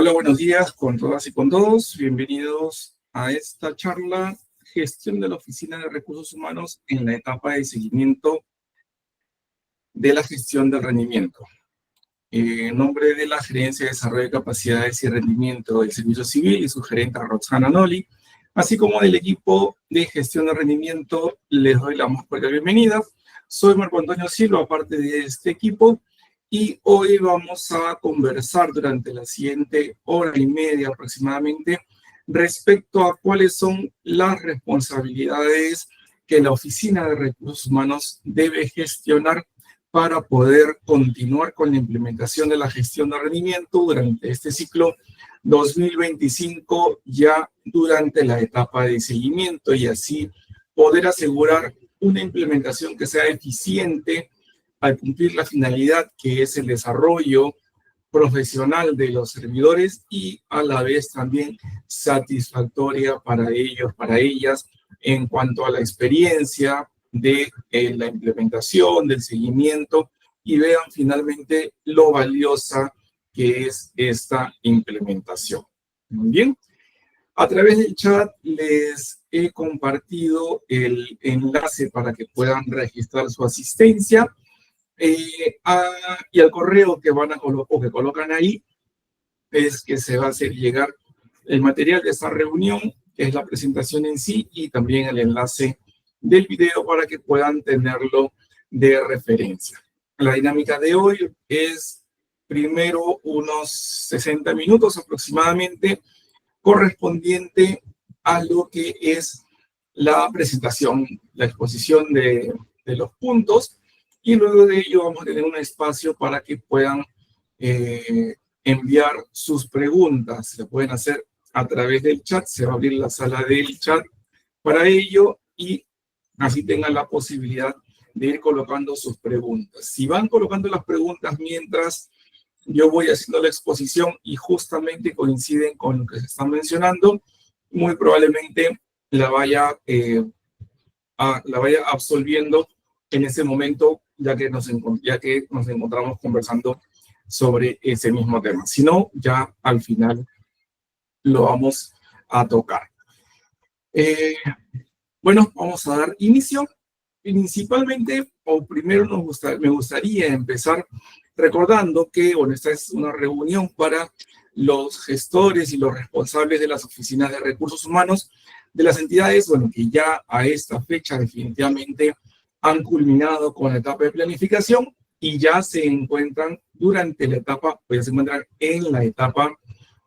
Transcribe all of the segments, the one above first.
Hola, buenos días con todas y con todos. Bienvenidos a esta charla, Gestión de la Oficina de Recursos Humanos en la etapa de seguimiento de la gestión del rendimiento. En nombre de la Gerencia de Desarrollo de Capacidades y Rendimiento del Servicio Civil y su gerente Roxana Noli, así como del equipo de gestión de rendimiento, les doy la más cordial bienvenida. Soy Marco Antonio Silva, parte de este equipo, y hoy vamos a conversar durante la siguiente hora y media aproximadamente respecto a cuáles son las responsabilidades que la Oficina de Recursos Humanos debe gestionar para poder continuar con la implementación de la gestión de rendimiento durante este ciclo 2025, ya durante la etapa de seguimiento, y así poder asegurar una implementación que sea eficiente al cumplir la finalidad que es el desarrollo profesional de los servidores y a la vez también satisfactoria para ellos, para ellas, en cuanto a la experiencia de la implementación, del seguimiento, y vean finalmente lo valiosa que es esta implementación. Muy bien. A través del chat les he compartido el enlace para que puedan registrar su asistencia. Y al correo que van a que colocan ahí es que se va a hacer llegar el material de esta reunión, que es la presentación en sí, y también el enlace del video para que puedan tenerlo de referencia. La dinámica de hoy es primero unos 60 minutos aproximadamente, correspondiente a lo que es la presentación, la exposición de los puntos, y luego de ello vamos a tener un espacio para que puedan enviar sus preguntas. Se pueden hacer a través del chat, se va a abrir la sala del chat para ello, y así tengan la posibilidad de ir colocando sus preguntas. Si van colocando las preguntas mientras yo voy haciendo la exposición y justamente coinciden con lo que se está mencionando, muy probablemente la vaya absolviendo en ese momento, ya que nos encontramos conversando sobre ese mismo tema. Si no, ya al final lo vamos a tocar. Bueno, vamos a dar inicio. Principalmente, o primero me gustaría empezar recordando que, bueno, esta es una reunión para los gestores y los responsables de las oficinas de recursos humanos de las entidades, bueno, que ya a esta fecha definitivamente han culminado con la etapa de planificación y ya se encuentran durante la etapa, pues ya se encuentran en la etapa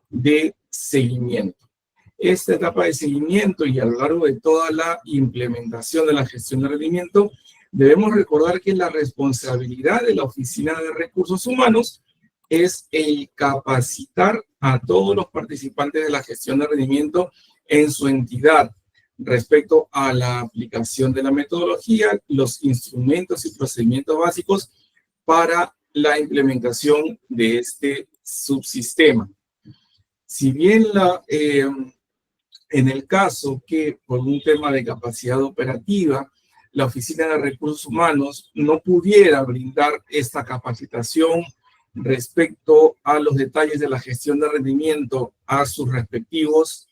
de seguimiento. Esta etapa de seguimiento y a lo largo de toda la implementación de la gestión de rendimiento, debemos recordar que la responsabilidad de la Oficina de Recursos Humanos es el capacitar a todos los participantes de la gestión de rendimiento en su entidad respecto a la aplicación de la metodología, los instrumentos y procedimientos básicos para la implementación de este subsistema. Si bien en el caso que por un tema de capacidad operativa, la Oficina de Recursos Humanos no pudiera brindar esta capacitación respecto a los detalles de la gestión de rendimiento a sus respectivos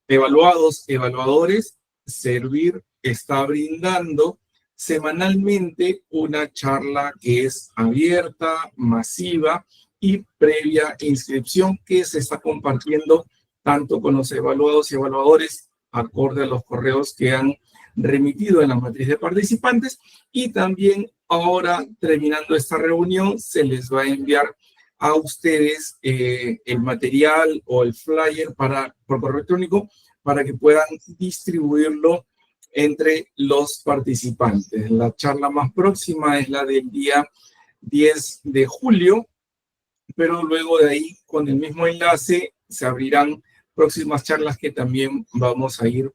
evaluadores, Servir está brindando semanalmente una charla que es abierta, masiva y previa inscripción, que se está compartiendo tanto con los evaluados y evaluadores, acorde a los correos que han remitido en la matriz de participantes, y también ahora, terminando esta reunión, se les va a enviar a ustedes el material o el flyer por correo electrónico para que puedan distribuirlo entre los participantes. La charla más próxima es la del día 10 de julio, pero luego de ahí, con el mismo enlace, se abrirán próximas charlas que también vamos a ir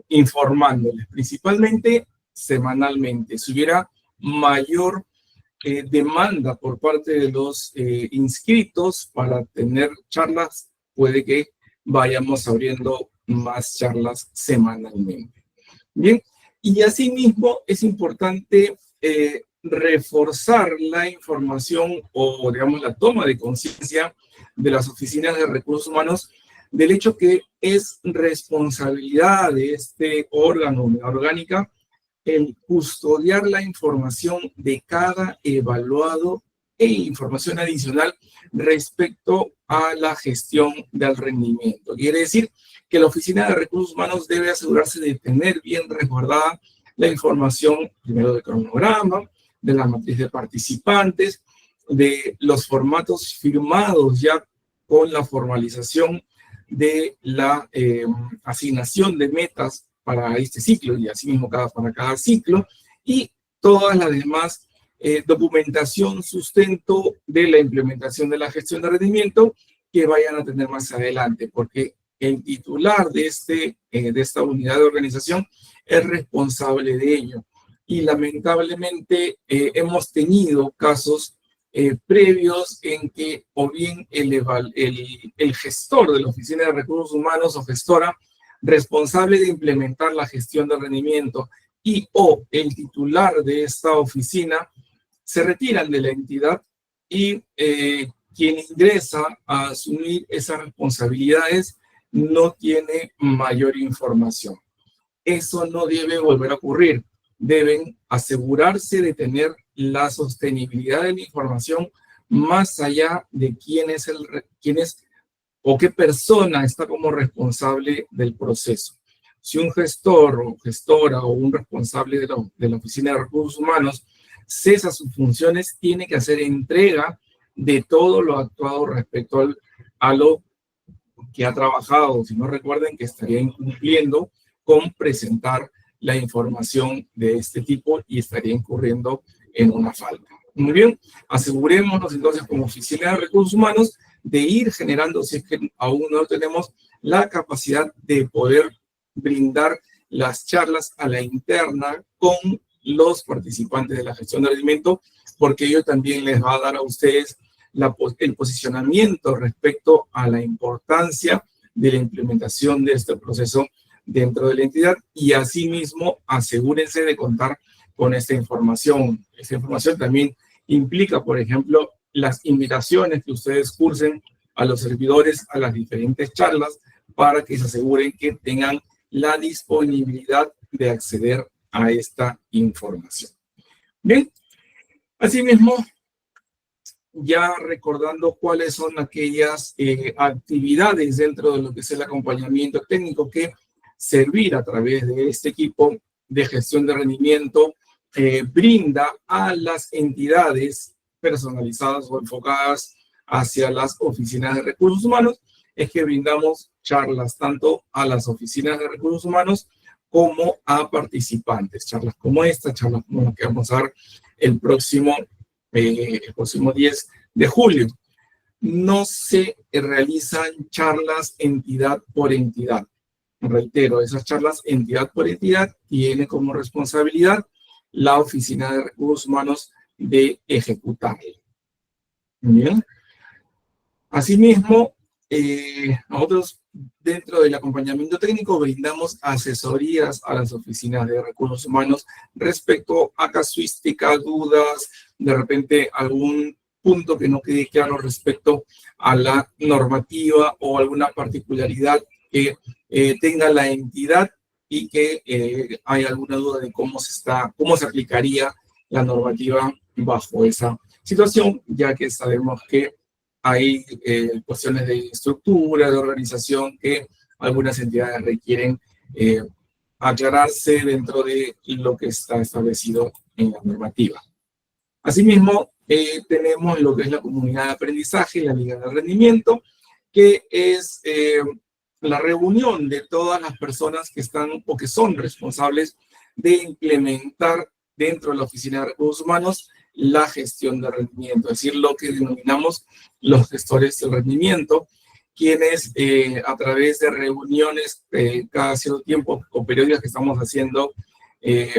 informándoles, principalmente semanalmente. Si hubiera mayor demanda por parte de los inscritos para tener charlas, puede que vayamos abriendo más charlas semanalmente. Bien, y asimismo es importante reforzar la información o, digamos, la toma de conciencia de las oficinas de recursos humanos del hecho que es responsabilidad de este órgano de orgánica el custodiar la información de cada evaluado e información adicional respecto a la gestión del rendimiento. Quiere decir que la Oficina de Recursos Humanos debe asegurarse de tener bien resguardada la información, primero del cronograma, de la matriz de participantes, de los formatos firmados ya con la formalización de la asignación de metas para este ciclo y asimismo para cada ciclo, y todas las demás documentación, sustento de la implementación de la gestión de rendimiento que vayan a tener más adelante, porque el titular de esta unidad de organización es responsable de ello. Y lamentablemente hemos tenido casos previos en que o bien el gestor de la Oficina de Recursos Humanos o gestora responsable de implementar la gestión de rendimiento y o el titular de esta oficina se retiran de la entidad y quien ingresa a asumir esas responsabilidades no tiene mayor información. Eso no debe volver a ocurrir. Deben asegurarse de tener la sostenibilidad de la información más allá de quién es o qué persona está como responsable del proceso. Si un gestor o gestora o un responsable de la Oficina de Recursos Humanos cesa sus funciones, tiene que hacer entrega de todo lo actuado respecto a lo que ha trabajado. Si no, recuerden que estaría incumpliendo con presentar la información de este tipo y estaría incurriendo en una falta. Muy bien, asegurémonos entonces como Oficina de Recursos Humanos de ir generando, si es que aún no tenemos la capacidad de poder brindar las charlas a la interna con los participantes de la gestión de rendimiento, porque ello también les va a dar a ustedes el posicionamiento respecto a la importancia de la implementación de este proceso dentro de la entidad y asimismo asegúrense de contar con esta información. Esta información también implica, por ejemplo, las invitaciones que ustedes cursen a los servidores a las diferentes charlas para que se aseguren que tengan la disponibilidad de acceder a esta información. Bien, asimismo, ya recordando cuáles son aquellas actividades dentro de lo que es el acompañamiento técnico que servir a través de este equipo de gestión de rendimiento brinda a las entidades personalizadas o enfocadas hacia las oficinas de recursos humanos, es que brindamos charlas tanto a las oficinas de recursos humanos como a participantes. Charlas como esta, charlas como la que vamos a dar el próximo 10 de julio. No se realizan charlas entidad por entidad. Reitero, esas charlas entidad por entidad tiene como responsabilidad la Oficina de Recursos Humanos de ejecutarlo. Bien. Asimismo, nosotros dentro del acompañamiento técnico brindamos asesorías a las oficinas de recursos humanos respecto a casuística, dudas, de repente algún punto que no quede claro respecto a la normativa o alguna particularidad que tenga la entidad y que hay alguna duda de cómo se aplicaría la normativa bajo esa situación, ya que sabemos que hay cuestiones de estructura, de organización que algunas entidades requieren aclararse dentro de lo que está establecido en la normativa. Asimismo, tenemos lo que es la comunidad de aprendizaje, la Liga de Rendimiento, que es la reunión de todas las personas que están o que son responsables de implementar dentro de la Oficina de Recursos Humanos la gestión de rendimiento, es decir, lo que denominamos los gestores del rendimiento, quienes a través de reuniones cada cierto tiempo o periódicas que estamos haciendo,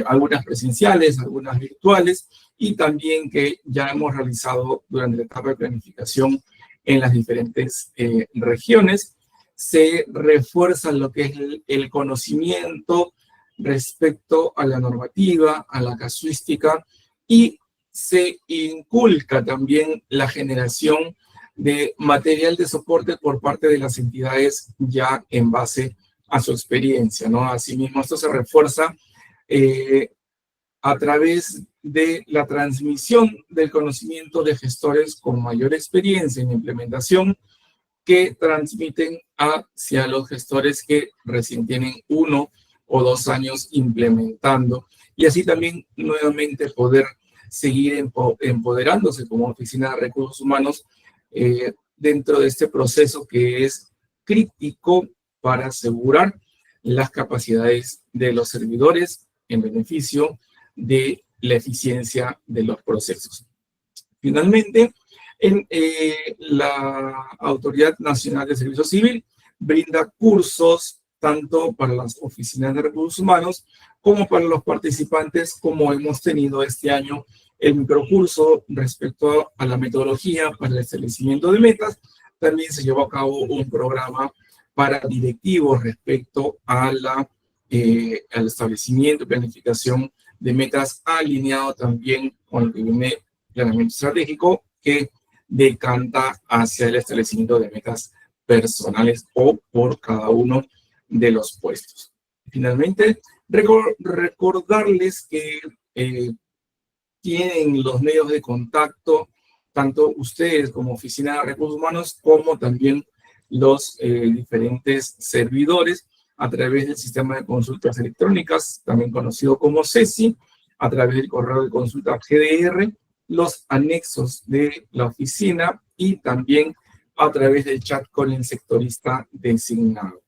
algunas presenciales, algunas virtuales, y también que ya hemos realizado durante la etapa de planificación en las diferentes regiones, se refuerza lo que es el conocimiento respecto a la normativa, a la casuística, y se inculca también la generación de material de soporte por parte de las entidades ya en base a su experiencia, ¿no? Asimismo, esto se refuerza a través de la transmisión del conocimiento de gestores con mayor experiencia en implementación que transmiten hacia los gestores que recién tienen 1 o 2 años implementando, y así también nuevamente poder seguir empoderándose como oficina de recursos humanos dentro de este proceso que es crítico para asegurar las capacidades de los servidores en beneficio de la eficiencia de los procesos. Finalmente, la Autoridad Nacional de Servicio Civil brinda cursos tanto para las oficinas de recursos humanos como para los participantes, como hemos tenido este año el microcurso respecto a la metodología para el establecimiento de metas. También se llevó a cabo un programa para directivos respecto a al establecimiento y planificación de metas, alineado también con lo que viene planeamiento estratégico, que decanta hacia el establecimiento de metas personales o por cada uno de los puestos. Finalmente, recordarles que tienen los medios de contacto, tanto ustedes como Oficina de Recursos Humanos, como también los diferentes servidores, a través del sistema de consultas electrónicas, también conocido como CESI, a través del correo de consulta GDR, los anexos de la oficina y también a través del chat con el sectorista designado.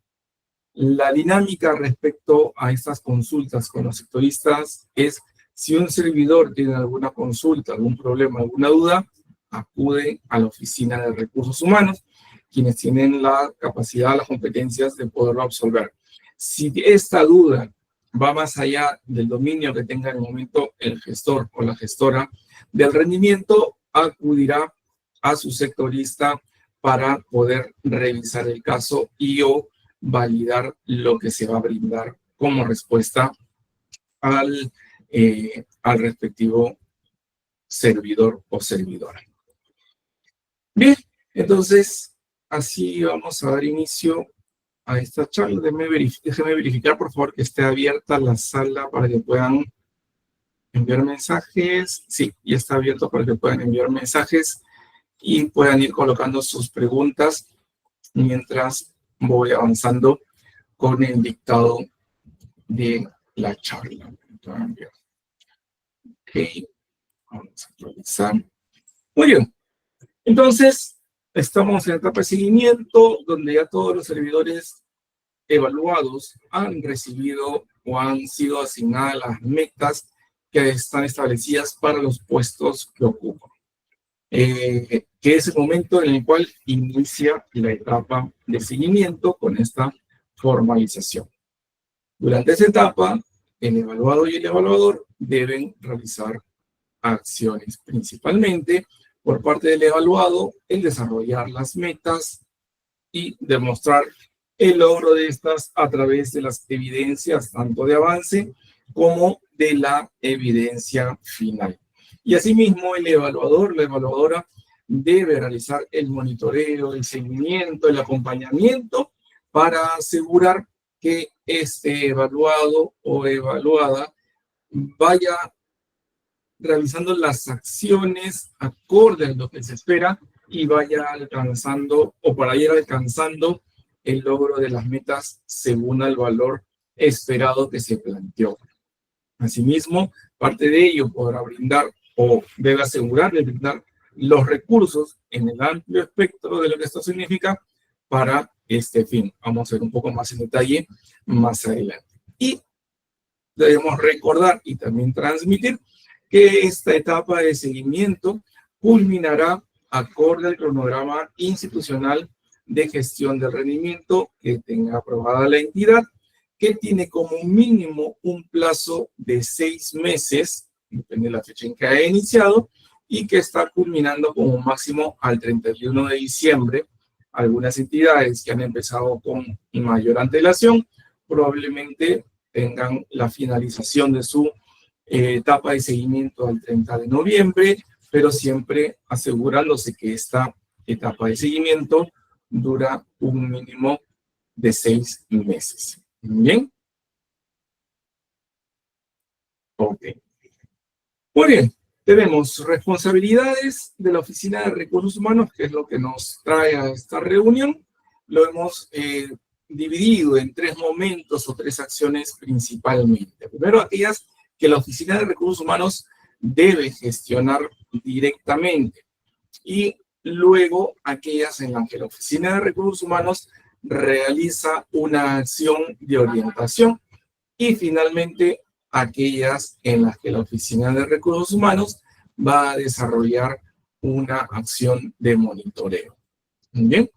La dinámica respecto a estas consultas con los sectoristas es: si un servidor tiene alguna consulta, algún problema, alguna duda, acude a la Oficina de Recursos Humanos, quienes tienen la capacidad, las competencias de poderlo absolver. Si esta duda va más allá del dominio que tenga en el momento el gestor o la gestora del rendimiento, acudirá a su sectorista para poder revisar el caso y o validar lo que se va a brindar como respuesta al respectivo servidor o servidora. Bien, entonces así vamos a dar inicio a esta charla. Déjenme verificar, por favor, que esté abierta la sala para que puedan enviar mensajes. Sí, ya está abierto para que puedan enviar mensajes y puedan ir colocando sus preguntas mientras voy avanzando con el dictado de la charla. Ok, vamos a actualizar. Muy bien, entonces estamos en la etapa de seguimiento, donde ya todos los servidores evaluados han recibido o han sido asignadas las metas que están establecidas para los puestos que ocupan. Que es el momento en el cual inicia la etapa de seguimiento con esta formalización. Durante esa etapa, el evaluado y el evaluador deben realizar acciones, principalmente por parte del evaluado, el desarrollar las metas y demostrar el logro de estas a través de las evidencias, tanto de avance como de la evidencia final. Y asimismo, el evaluador, la evaluadora, debe realizar el monitoreo, el seguimiento, el acompañamiento para asegurar que este evaluado o evaluada vaya realizando las acciones acorde a lo que se espera y vaya alcanzando o para ir alcanzando el logro de las metas según el valor esperado que se planteó. Asimismo, parte de ello podrá brindar o debe asegurar de brindar los recursos en el amplio espectro de lo que esto significa para este fin. Vamos a ver un poco más en detalle más adelante. Y debemos recordar y también transmitir que esta etapa de seguimiento culminará acorde al cronograma institucional de gestión del rendimiento que tenga aprobada la entidad, que tiene como mínimo un plazo de 6 meses, depende de la fecha en que haya iniciado, y que está culminando como máximo al 31 de diciembre. Algunas entidades que han empezado con mayor antelación probablemente tengan la finalización de su etapa de seguimiento al 30 de noviembre, pero siempre asegurándose que esta etapa de seguimiento dura un mínimo de 6 meses. ¿Bien? Ok. Muy bien. Tenemos responsabilidades de la Oficina de Recursos Humanos, que es lo que nos trae a esta reunión. Lo hemos dividido en 3 momentos o 3 acciones principalmente. Primero, aquellas que la Oficina de Recursos Humanos debe gestionar directamente. Y luego, aquellas en las que la Oficina de Recursos Humanos realiza una acción de orientación. Y finalmente, aquellas en las que la Oficina de Recursos Humanos va a desarrollar una acción de monitoreo. Bien.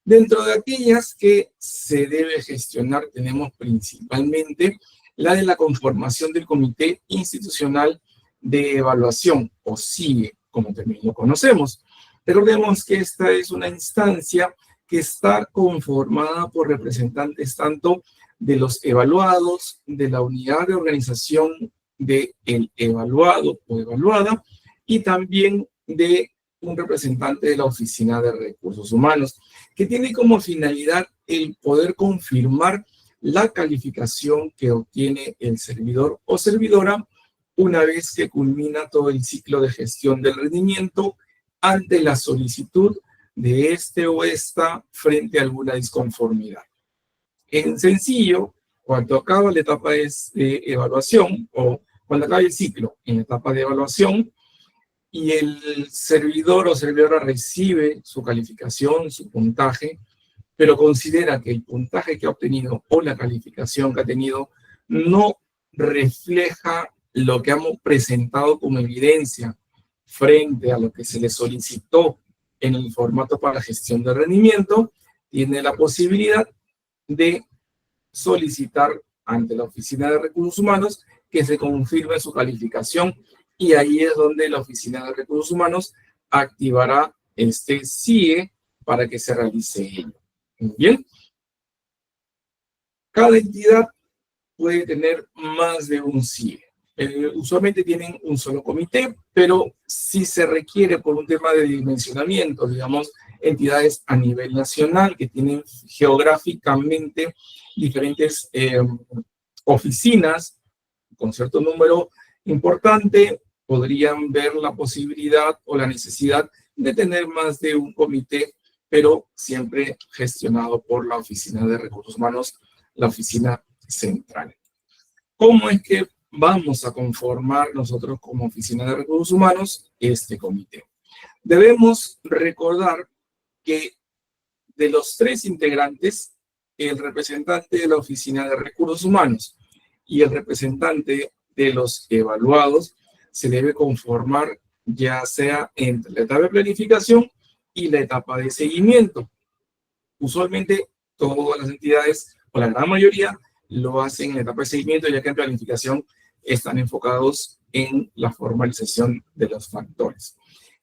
Dentro de aquellas que se debe gestionar, tenemos principalmente la de la conformación del Comité Institucional de Evaluación, o CIE, como también lo conocemos. Recordemos que esta es una instancia que está conformada por representantes tanto de los evaluados, de la unidad de organización del evaluado o evaluada, y también de un representante de la Oficina de Recursos Humanos, que tiene como finalidad el poder confirmar la calificación que obtiene el servidor o servidora una vez que culmina todo el ciclo de gestión del rendimiento ante la solicitud de este o esta frente a alguna disconformidad. En sencillo, cuando acaba la etapa de evaluación o cuando acaba el ciclo en la etapa de evaluación, y el servidor o servidora recibe su calificación, su puntaje, pero considera que el puntaje que ha obtenido o la calificación que ha tenido no refleja lo que hemos presentado como evidencia frente a lo que se le solicitó en el formato para gestión de rendimiento, tiene la posibilidad de solicitar ante la Oficina de Recursos Humanos que se confirme su calificación, y ahí es donde la Oficina de Recursos Humanos activará este CIE para que se realice ello. Bien. Cada entidad puede tener más de un CIE. Usualmente tienen un solo comité, pero si se requiere por un tema de dimensionamiento, digamos, entidades a nivel nacional que tienen geográficamente diferentes oficinas con cierto número importante, podrían ver la posibilidad o la necesidad de tener más de un comité, pero siempre gestionado por la Oficina de Recursos Humanos, la oficina central. ¿Cómo es que vamos a conformar nosotros como Oficina de Recursos Humanos este comité? Debemos recordar que de los 3 integrantes, el representante de la Oficina de Recursos Humanos y el representante de los evaluados se debe conformar ya sea entre la etapa de planificación y la etapa de seguimiento. Usualmente todas las entidades, o la gran mayoría, lo hacen en la etapa de seguimiento, ya que en planificación están enfocados en la formalización de los factores.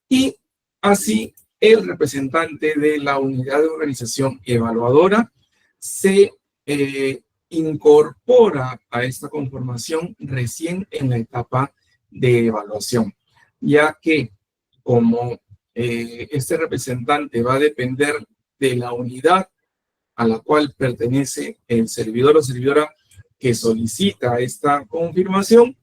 Y así, el representante de la unidad de organización evaluadora se incorpora a esta conformación recién en la etapa de evaluación, ya que como este representante va a depender de la unidad a la cual pertenece el servidor o servidora que solicita esta confirmación,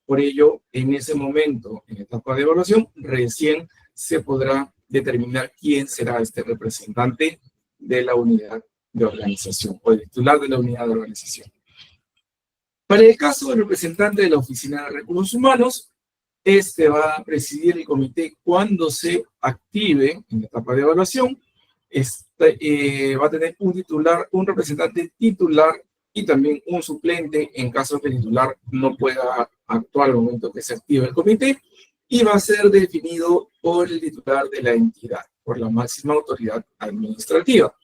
por ello, en ese momento, en la etapa de evaluación, recién se podrá determinar quién será este representante de la unidad de organización o el titular de la unidad de organización. Para el caso del representante de la Oficina de Recursos Humanos, este va a presidir el comité cuando se active en la etapa de evaluación. Va a tener un titular, un representante titular y también un suplente en caso que el titular no pueda actuar al momento que se active el comité, y va a ser definido por el titular de la entidad, por la máxima autoridad administrativa.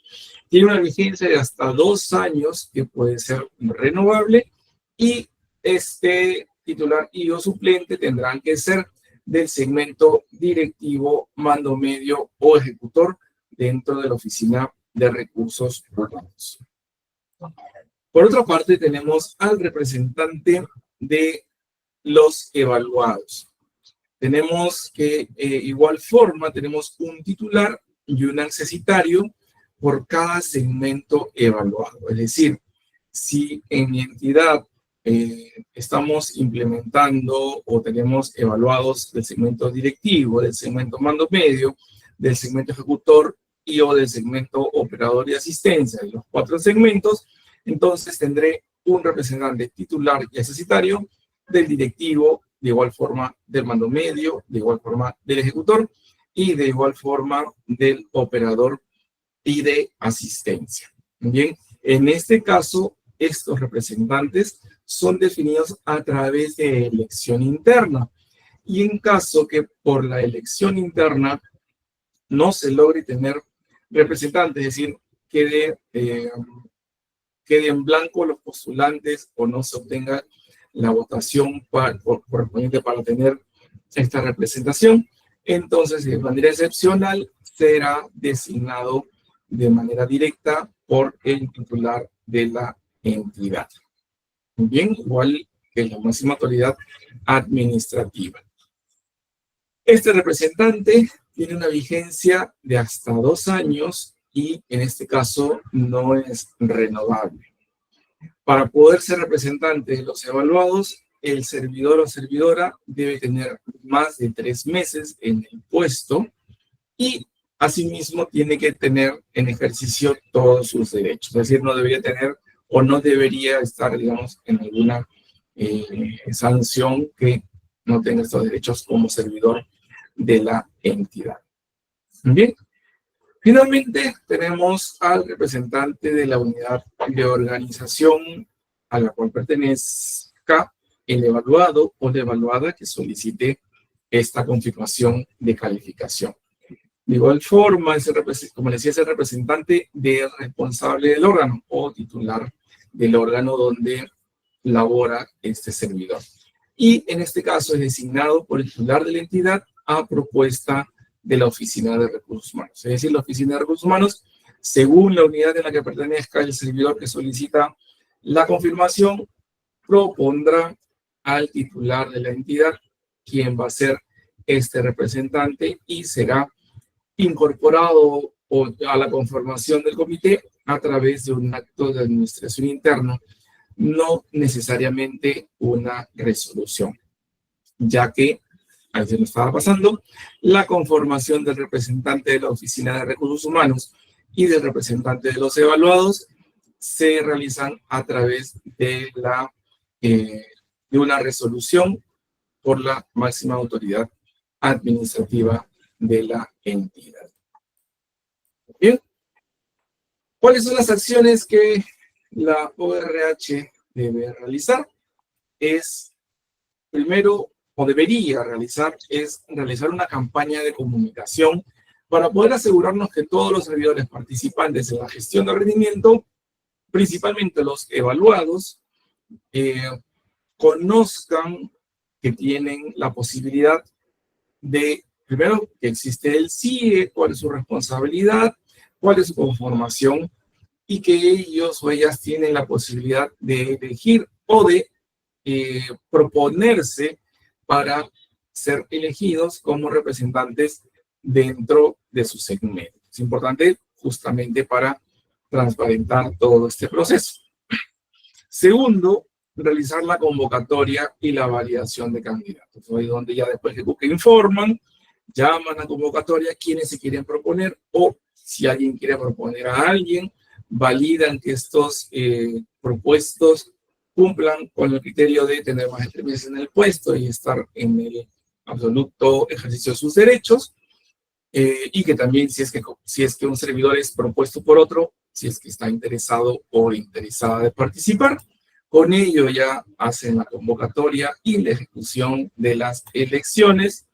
Tiene una vigencia de hasta 2 años que puede ser renovable, y este titular y o suplente tendrán que ser del segmento directivo, mando medio o ejecutor dentro de la Oficina de Recursos Humanos. Por otra parte, tenemos al representante de los evaluados. Tenemos que, igual forma, tenemos un titular y un accesitario por cada segmento evaluado. Es decir, si en mi entidad estamos implementando o tenemos evaluados del segmento directivo, del segmento mando medio, del segmento ejecutor y o del segmento operador y asistencia, de los 4 segmentos, entonces tendré un representante titular y accesitario del directivo, de igual forma del mando medio, de igual forma del ejecutor y de igual forma del operador y de asistencia. Bien, en este caso, estos representantes son definidos a través de elección interna. Y en caso que por la elección interna no se logre tener representantes, es decir, quede en blanco los postulantes o no se obtenga la votación correspondiente para tener esta representación, entonces de manera excepcional será designado de manera directa por el titular de la entidad. Bien, igual que la máxima autoridad administrativa. Este representante tiene una vigencia de hasta 2 años y en este caso no es renovable. Para poder ser representante de los evaluados, el servidor o servidora debe tener más de 3 meses en el puesto y asimismo tiene que tener en ejercicio todos sus derechos. Es decir, no debería tener o no debería estar, digamos, en alguna sanción que no tenga estos derechos como servidor de la entidad. Bien. Finalmente, tenemos al representante de la unidad de organización a la cual pertenezca el evaluado o la evaluada que solicite esta confirmación de calificación. De igual forma, como les decía, es el representante del responsable del órgano o titular del órgano donde labora este servidor. Y en este caso es designado por el titular de la entidad a propuesta de la Oficina de Recursos Humanos. Es decir, la Oficina de Recursos Humanos, según la unidad en la que pertenezca el servidor que solicita la confirmación, propondrá al titular de la entidad quien va a ser este representante y será incorporado a la conformación del comité a través de un acto de administración interna, no necesariamente una resolución, ya que ahí se nos estaba pasando, la conformación del representante de la Oficina de Recursos Humanos y del representante de los evaluados se realizan a través de una resolución por la máxima autoridad administrativa de la entidad. Bien, ¿cuáles son las acciones que la ORH debe realizar? Primero, o debería realizar, es realizar una campaña de comunicación para poder asegurarnos que todos los servidores participantes en la gestión de rendimiento, principalmente los evaluados, conozcan que tienen la posibilidad de, primero, que existe el CIE, cuál es su responsabilidad, cuál es su conformación, y que ellos o ellas tienen la posibilidad de elegir o de proponerse para ser elegidos como representantes dentro de su segmento. Es importante justamente para transparentar todo este proceso. Segundo, realizar la convocatoria y la validación de candidatos. Ahí donde ya después que informan, llaman a convocatoria quienes se quieren proponer o si alguien quiere proponer a alguien, validan que estos propuestos cumplan con el criterio de tener más de 3 meses en el puesto y estar en el absoluto ejercicio de sus derechos, y que también si es que un servidor es propuesto por otro, si es que está interesado o interesada de participar, con ello ya hacen la convocatoria y la ejecución de las elecciones,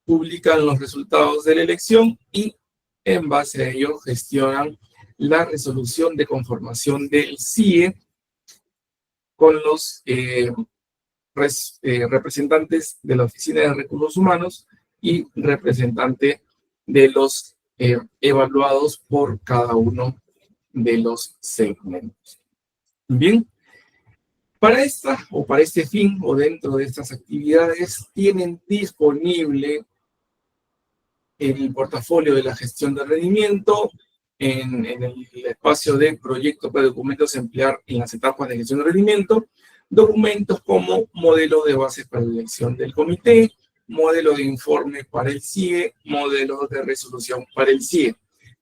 publican los resultados de la elección y en base a ello gestionan la resolución de conformación del CIE con los representantes de la Oficina de Recursos Humanos y representante de los evaluados por cada uno de los segmentos. Bien, Para esta o para este fin o dentro de estas actividades tienen disponible el portafolio de la gestión de rendimiento en el espacio de proyectos para documentos a emplear en las etapas de gestión de rendimiento, documentos como modelo de bases para la elección del comité, modelo de informe para el CIE, modelo de resolución para el CIE.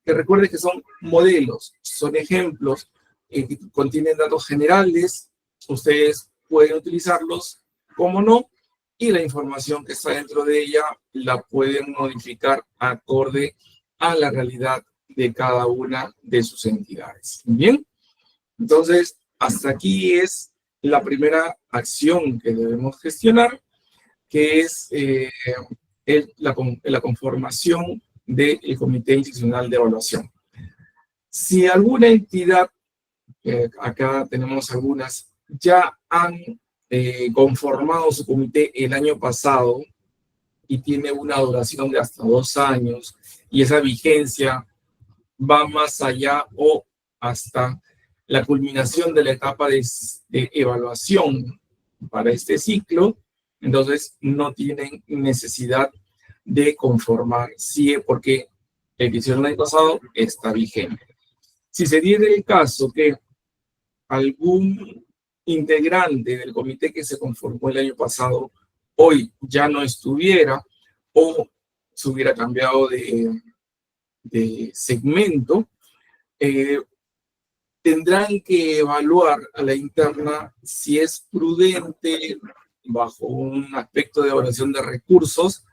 Que recuerden que son modelos, son ejemplos que contienen datos generales, ustedes pueden utilizarlos, como no, y la información que está dentro de ella la pueden modificar acorde a la realidad de cada una de sus entidades. ¿Bien? Entonces, hasta aquí es la primera acción que debemos gestionar, que es la conformación del Comité Institucional de Evaluación. Si alguna entidad, acá tenemos algunas, ya han conformado su comité el año pasado y tiene una duración de hasta 2 años y esa vigencia va más allá o hasta la culminación de la etapa de evaluación para este ciclo, entonces no tienen necesidad de conformar CIE porque el que hicieron el año pasado está vigente. Si se diera el caso que algún integrante del comité que se conformó el año pasado hoy ya no estuviera o se hubiera cambiado de segmento, tendrán que evaluar a la interna si es prudente, bajo un aspecto de evaluación de recursos,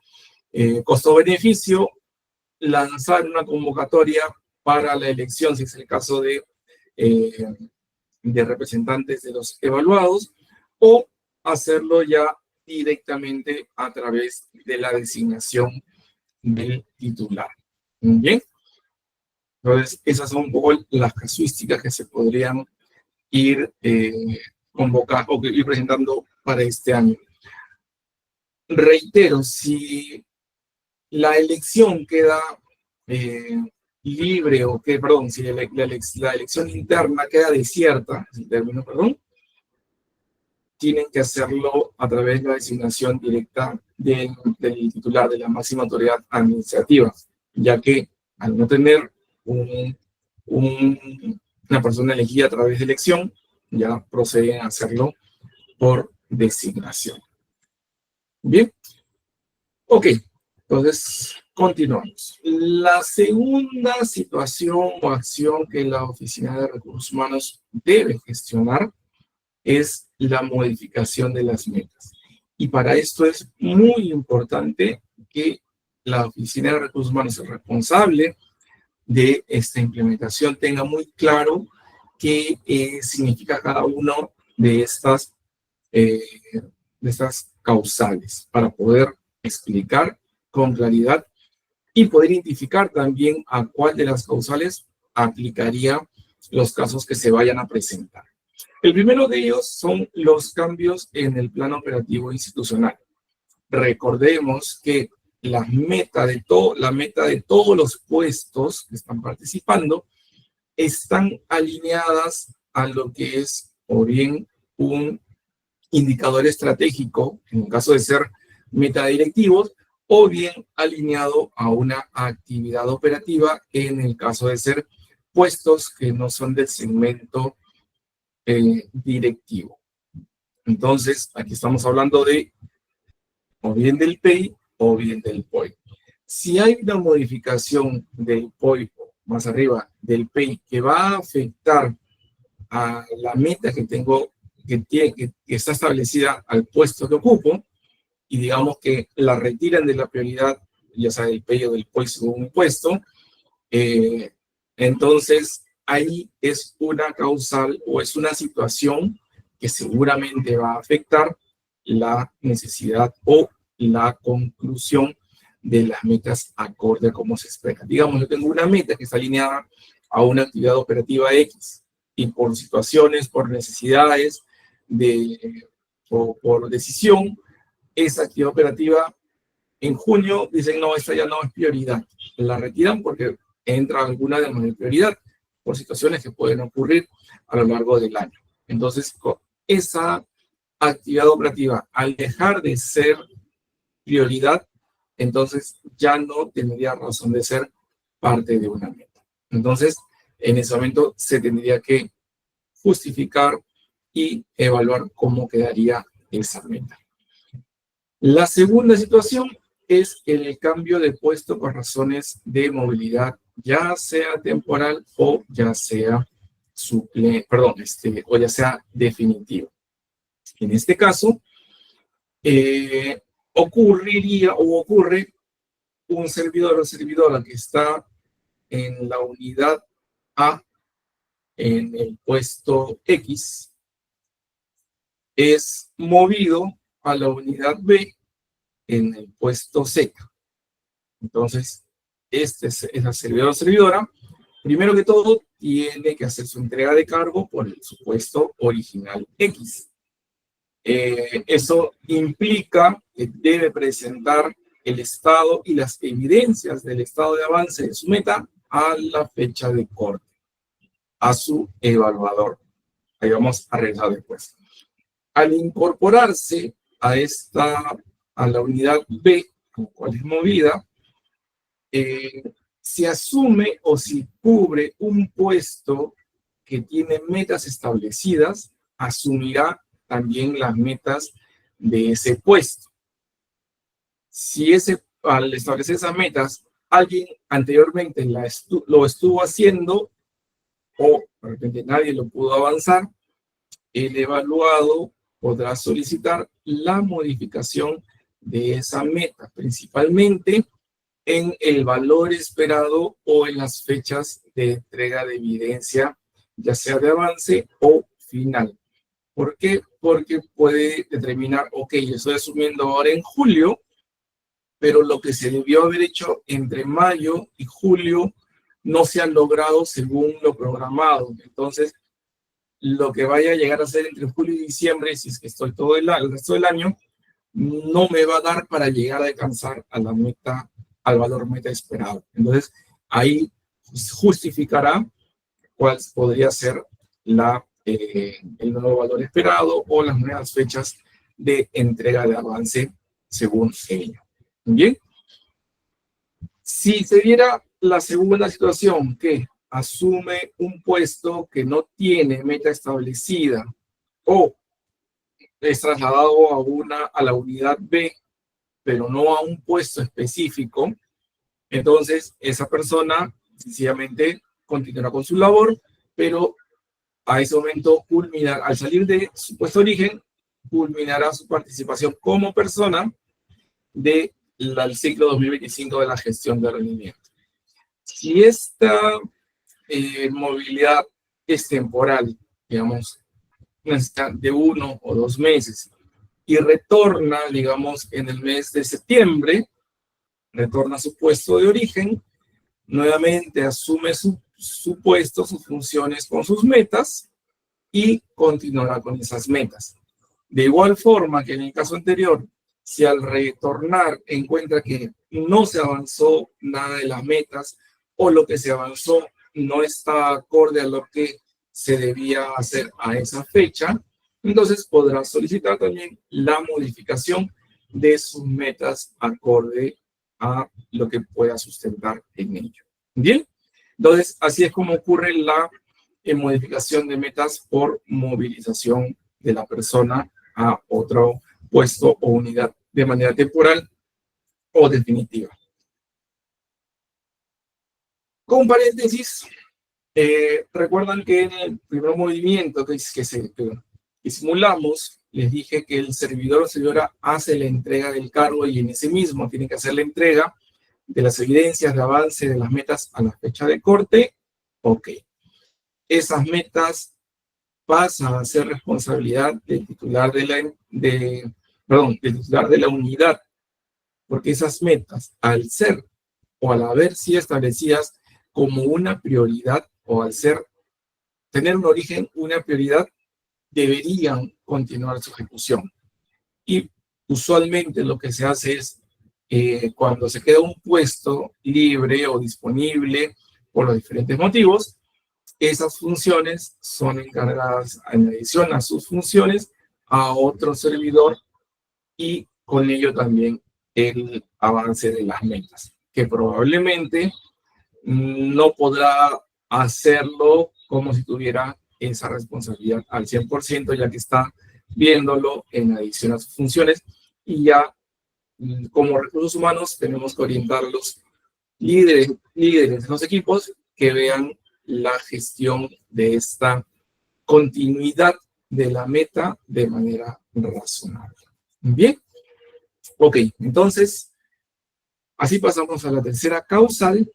costo-beneficio, lanzar una convocatoria para la elección, si es el caso de representantes de los evaluados, o hacerlo ya directamente a través de la designación del titular. Bien, entonces esas son un poco las casuísticas que se podrían ir convocando o ir presentando para este año. Reitero, si la elección queda libre o que, perdón, si la elección interna queda desierta, en términos, perdón, tienen que hacerlo a través de la designación directa del titular de la máxima autoridad administrativa, ya que al no tener una persona elegida a través de elección, ya proceden a hacerlo por designación. Bien, ok, entonces continuamos. La segunda situación o acción que la Oficina de Recursos Humanos debe gestionar es la modificación de las metas. Y para esto es muy importante que la Oficina de Recursos Humanos, el responsable de esta implementación, tenga muy claro qué significa cada uno de estas causales para poder explicar con claridad y poder identificar también a cuál de las causales aplicaría los casos que se vayan a presentar. El primero de ellos son los cambios en el plano operativo institucional. Recordemos que la meta de todos los puestos que están participando están alineadas a lo que es o bien un indicador estratégico, en el caso de ser metadirectivos, o bien alineado a una actividad operativa, en el caso de ser puestos que no son del segmento directivo. Entonces, aquí estamos hablando de o bien del PEI o bien del POI. Si hay una modificación del POI, más arriba, del PEI, que va a afectar a la meta que tengo, que está establecida al puesto que ocupo, y digamos que la retiran de la prioridad, ya sea del PEI o del POI según un puesto, entonces ahí es una causal o es una situación que seguramente va a afectar la necesidad o la conclusión de las metas acorde a cómo se espera. Digamos, yo tengo una meta que está alineada a una actividad operativa X y por situaciones, por necesidades o por decisión, esa actividad operativa en junio dicen, no, esta ya no es prioridad. La retiran porque entra alguna de mayor prioridad por situaciones que pueden ocurrir a lo largo del año. Entonces, esa actividad operativa, al dejar de ser prioridad, entonces ya no tendría razón de ser parte de una meta. Entonces, en ese momento se tendría que justificar y evaluar cómo quedaría esa meta. La segunda situación es el cambio de puesto por razones de movilidad, ya sea temporal o ya sea o ya sea definitivo. En este caso, ocurre un servidor o servidora que está en la unidad A, en el puesto X, es movido a la unidad B en el puesto Z. Entonces, esa servidor o servidora, primero que todo, tiene que hacer su entrega de cargo por el supuesto original X. Eso implica que debe presentar el estado y las evidencias del estado de avance de su meta a la fecha de corte, a su evaluador. Ahí vamos a revisar después. Al incorporarse a la unidad B, con cual es movida, se asume o se cubre un puesto que tiene metas establecidas, asumirá también las metas de ese puesto. Si al establecer esas metas, alguien anteriormente lo estuvo haciendo o de repente nadie lo pudo avanzar, el evaluado podrá solicitar la modificación de esa meta, principalmente en el valor esperado o en las fechas de entrega de evidencia, ya sea de avance o final. ¿Por qué? Porque puede determinar, ok, estoy asumiendo ahora en julio, pero lo que se debió haber hecho entre mayo y julio no se ha logrado según lo programado. Entonces, lo que vaya a llegar a ser entre julio y diciembre, si es que estoy todo el resto del año, no me va a dar para llegar a alcanzar a la meta, al valor meta esperado. Entonces, ahí justificará cuál podría ser el nuevo valor esperado o las nuevas fechas de entrega de avance según ello. Bien. Si se diera la segunda situación, que asume un puesto que no tiene meta establecida o es trasladado a la unidad B, pero no a un puesto específico, entonces esa persona sencillamente continuará con su labor, pero a ese momento al salir de su puesto de origen, culminará su participación como persona del ciclo 2025 de la gestión de rendimiento. Si esta movilidad es temporal, digamos, de 1 o 2 meses, y retorna, digamos, en el mes de septiembre, retorna a su puesto de origen, nuevamente asume su puesto, sus funciones con sus metas, y continuará con esas metas. De igual forma que en el caso anterior, si al retornar encuentra que no se avanzó nada de las metas o lo que se avanzó no está acorde a lo que se debía hacer a esa fecha, entonces podrá solicitar también la modificación de sus metas acorde a lo que pueda sustentar en ello. Bien, entonces así es como ocurre la modificación de metas por movilización de la persona a otro puesto o unidad de manera temporal o definitiva. Con paréntesis, recuerdan que en el primer movimiento que simulamos, les dije que el servidor o servidora hace la entrega del cargo y en ese mismo tiene que hacer la entrega de las evidencias de avance de las metas a la fecha de corte. Ok. Esas metas pasan a ser responsabilidad del titular del titular de la unidad, porque esas metas, al ser o al haber sido establecidas como una prioridad o al tener un origen, una prioridad, deberían continuar su ejecución. Y usualmente lo que se hace es, cuando se queda un puesto libre o disponible por los diferentes motivos, esas funciones son encargadas, en adición a sus funciones, a otro servidor y con ello también el avance de las metas, que probablemente no podrá hacerlo como si tuviera esa responsabilidad al 100%, ya que está viéndolo en adición a sus funciones y ya como recursos humanos tenemos que orientar a los líderes de los equipos que vean la gestión de esta continuidad de la meta de manera razonable. Bien, ok, entonces así pasamos a la tercera causal,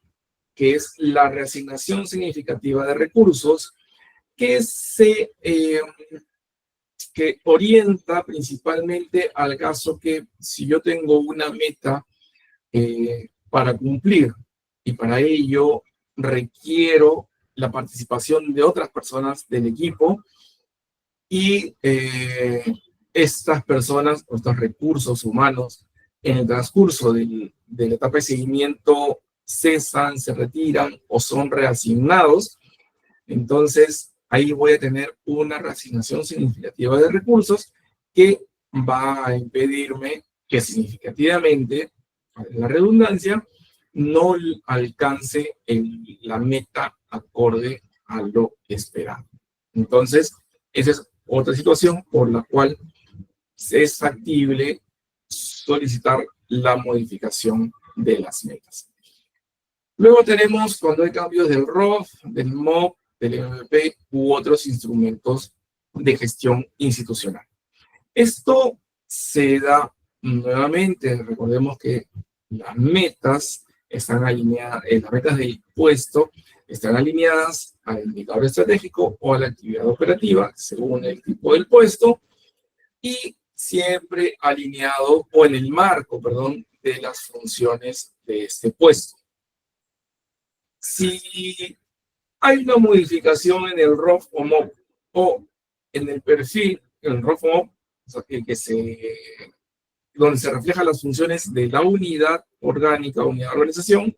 que es la reasignación significativa de recursos, que que orienta principalmente al caso que si yo tengo una meta para cumplir y para ello requiero la participación de otras personas del equipo y estas personas, estos recursos humanos, en el transcurso de la etapa de seguimiento cesan, se retiran o son reasignados, entonces ahí voy a tener una reasignación significativa de recursos que va a impedirme que significativamente, la redundancia, no alcance la meta acorde a lo esperado. Entonces, esa es otra situación por la cual es factible solicitar la modificación de las metas. Luego tenemos cuando hay cambios del ROF, del MOP, del MVP u otros instrumentos de gestión institucional. Esto se da nuevamente, recordemos que las metas están alineadas, las metas del puesto están alineadas al indicador estratégico o a la actividad operativa, según el tipo del puesto, y siempre alineado o en el marco, perdón, de las funciones de este puesto. Si hay una modificación en el ROF o MOP o en el perfil, el ROF o MOP, o sea, donde se reflejan las funciones de la unidad orgánica, unidad de organización,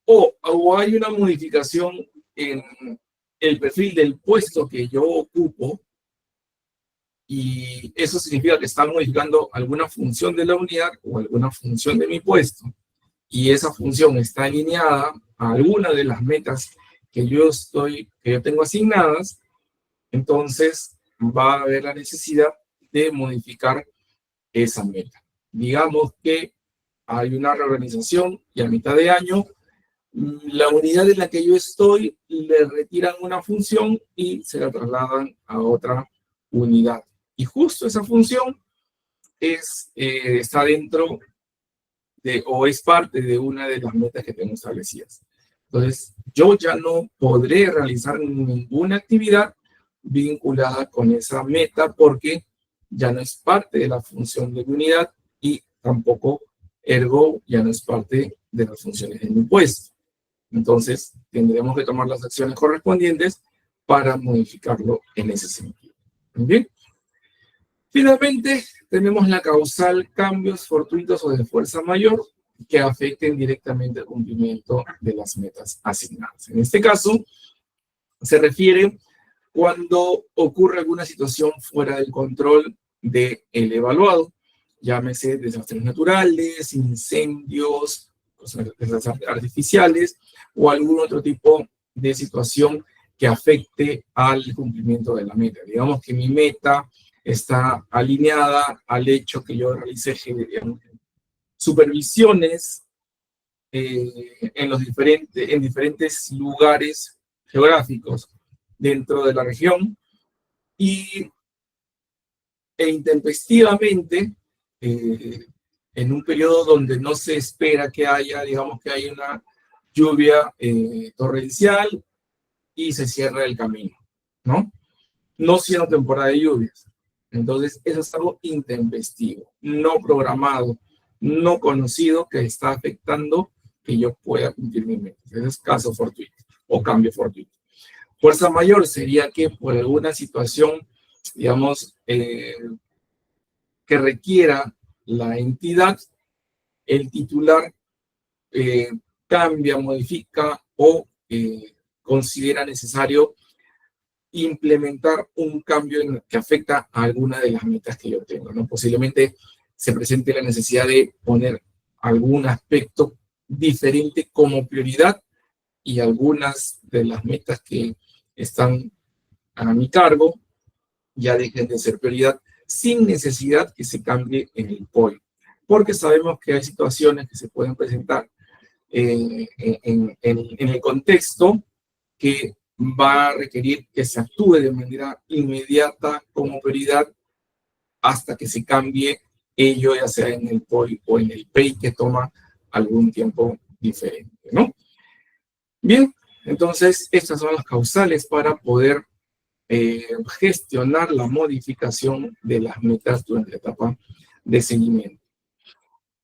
o hay una modificación en el perfil del puesto que yo ocupo, y eso significa que están modificando alguna función de la unidad o alguna función de mi puesto, y esa función está alineada a alguna de las metas que yo tengo asignadas, entonces va a haber la necesidad de modificar esa meta. Digamos que hay una reorganización y a mitad de año la unidad en la que yo estoy le retiran una función y se la trasladan a otra unidad. Y justo esa función está dentro o es parte de una de las metas que tengo establecidas. Entonces, yo ya no podré realizar ninguna actividad vinculada con esa meta porque ya no es parte de la función de mi unidad y tampoco, ergo, ya no es parte de las funciones de mi puesto. Entonces, tendremos que tomar las acciones correspondientes para modificarlo en ese sentido. ¿Bien? Finalmente, tenemos la causal cambios fortuitos o de fuerza mayor que afecten directamente el cumplimiento de las metas asignadas. En este caso, se refiere cuando ocurre alguna situación fuera del control del evaluado, llámese desastres naturales, incendios, desastres artificiales o algún otro tipo de situación que afecte al cumplimiento de la meta. Digamos que mi meta está alineada al hecho que yo realicé supervisiones en diferentes lugares geográficos dentro de la región e intempestivamente en un periodo donde no se espera que haya, digamos que hay una lluvia torrencial y se cierra el camino, ¿no? No siendo temporada de lluvias. Entonces, eso es algo intempestivo, no programado, no conocido, que está afectando que yo pueda cumplir mi meta. Ese es caso fortuito o cambio fortuito. Fuerza mayor sería que por alguna situación, digamos, que requiera la entidad, el titular cambia, modifica o considera necesario implementar un cambio que afecta a alguna de las metas que yo tengo, ¿no? Posiblemente se presente la necesidad de poner algún aspecto diferente como prioridad y algunas de las metas que están a mi cargo ya dejen de ser prioridad sin necesidad que se cambie en el POI. Porque sabemos que hay situaciones que se pueden presentar en el contexto que va a requerir que se actúe de manera inmediata como prioridad hasta que se cambie ello, ya sea en el POI o en el PEI, que toma algún tiempo diferente, ¿no? Bien, entonces estas son las causales para poder gestionar la modificación de las metas durante la etapa de seguimiento.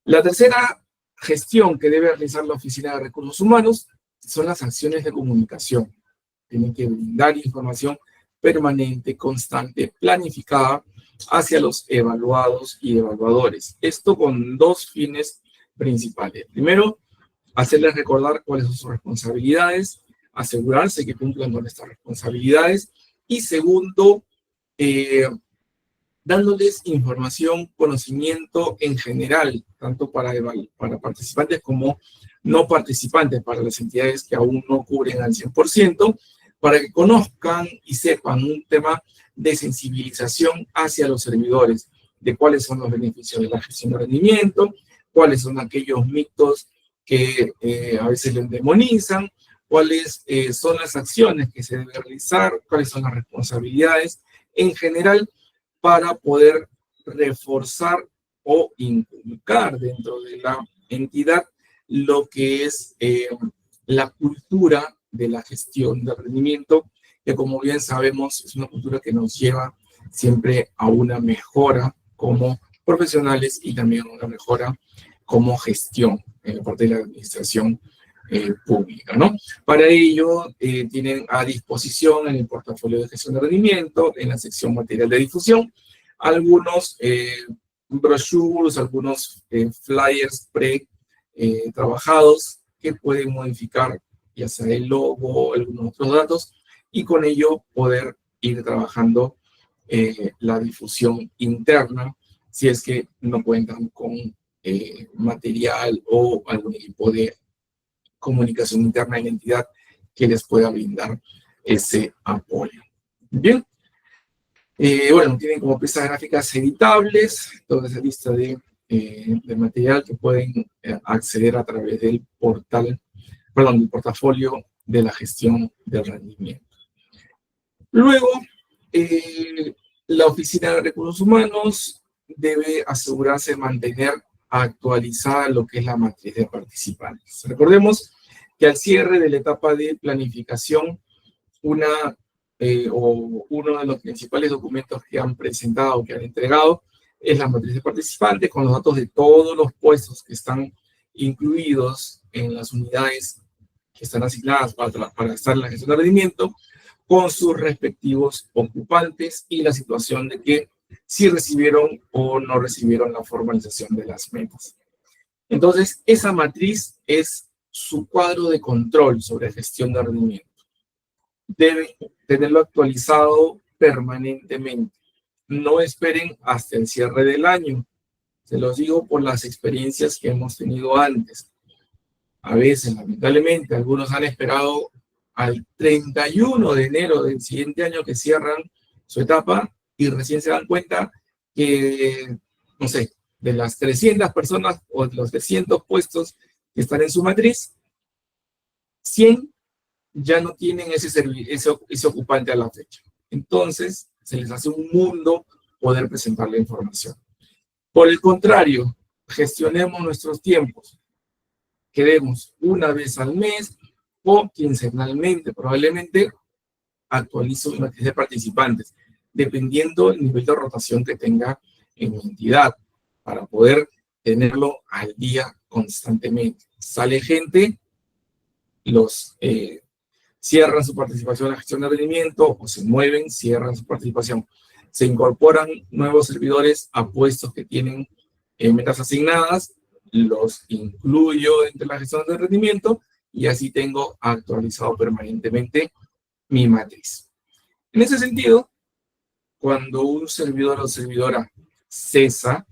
La tercera gestión que debe realizar la Oficina de Recursos Humanos son las acciones de comunicación. Tienen que brindar información permanente, constante, planificada hacia los evaluados y evaluadores. Esto con dos fines principales. Primero, hacerles recordar cuáles son sus responsabilidades, asegurarse que cumplan con estas responsabilidades. Y segundo, dándoles información, conocimiento en general, tanto para participantes como no participantes, para las entidades que aún no cubren al 100%, para que conozcan y sepan un tema de sensibilización hacia los servidores, de cuáles son los beneficios de la gestión de rendimiento, cuáles son aquellos mitos que a veces les demonizan, cuáles son las acciones que se deben realizar, cuáles son las responsabilidades en general, para poder reforzar o inculcar dentro de la entidad lo que es la cultura de la gestión del rendimiento, que como bien sabemos es una cultura que nos lleva siempre a una mejora como profesionales y también a una mejora como gestión en la parte de la administración pública, ¿no? Para ello, tienen a disposición en el portafolio de gestión de rendimiento, en la sección material de difusión, algunos brochures, algunos flyers trabajados que pueden modificar ya sea el logo o algunos otros datos, y con ello poder ir trabajando la difusión interna si es que no cuentan con material o algún equipo de comunicación interna en la entidad que les pueda brindar ese apoyo. Bien. Bueno, tienen como piezas gráficas editables, toda esa lista de material que pueden acceder a través del portal, perdón, del portafolio de la gestión del rendimiento. Luego, la Oficina de Recursos Humanos debe asegurarse de mantener actualizada lo que es la matriz de participantes. Recordemos que al cierre de la etapa de planificación, uno de los principales documentos que han presentado, que han entregado, es la matriz de participantes con los datos de todos los puestos que están incluidos en las unidades que están asignadas para estar en la gestión de rendimiento, con sus respectivos ocupantes y la situación de que si recibieron o no recibieron la formalización de las metas. Entonces, esa matriz es su cuadro de control sobre gestión de rendimiento. Deben tenerlo actualizado permanentemente. No esperen hasta el cierre del año. Se los digo por las experiencias que hemos tenido antes. A veces, lamentablemente, algunos han esperado al 31 de enero del siguiente año que cierran su etapa y recién se dan cuenta que, no sé, de las 300 personas o de los 300 puestos que están en su matriz, 100 ya no tienen ese ocupante a la fecha. Entonces, se les hace un mundo poder presentar la información. Por el contrario, gestionemos nuestros tiempos. Quedemos una vez al mes o quincenalmente, probablemente actualizo una matriz de participantes, dependiendo del nivel de rotación que tenga en mi entidad, para poder tenerlo al día constantemente. Sale gente, los cierran su participación en la gestión de rendimiento o se mueven, cierran su participación. Se incorporan nuevos servidores a puestos que tienen metas asignadas, los incluyo entre la gestión de rendimiento y así tengo actualizado permanentemente mi matriz. En ese sentido, cuando un servidor o servidora cesa,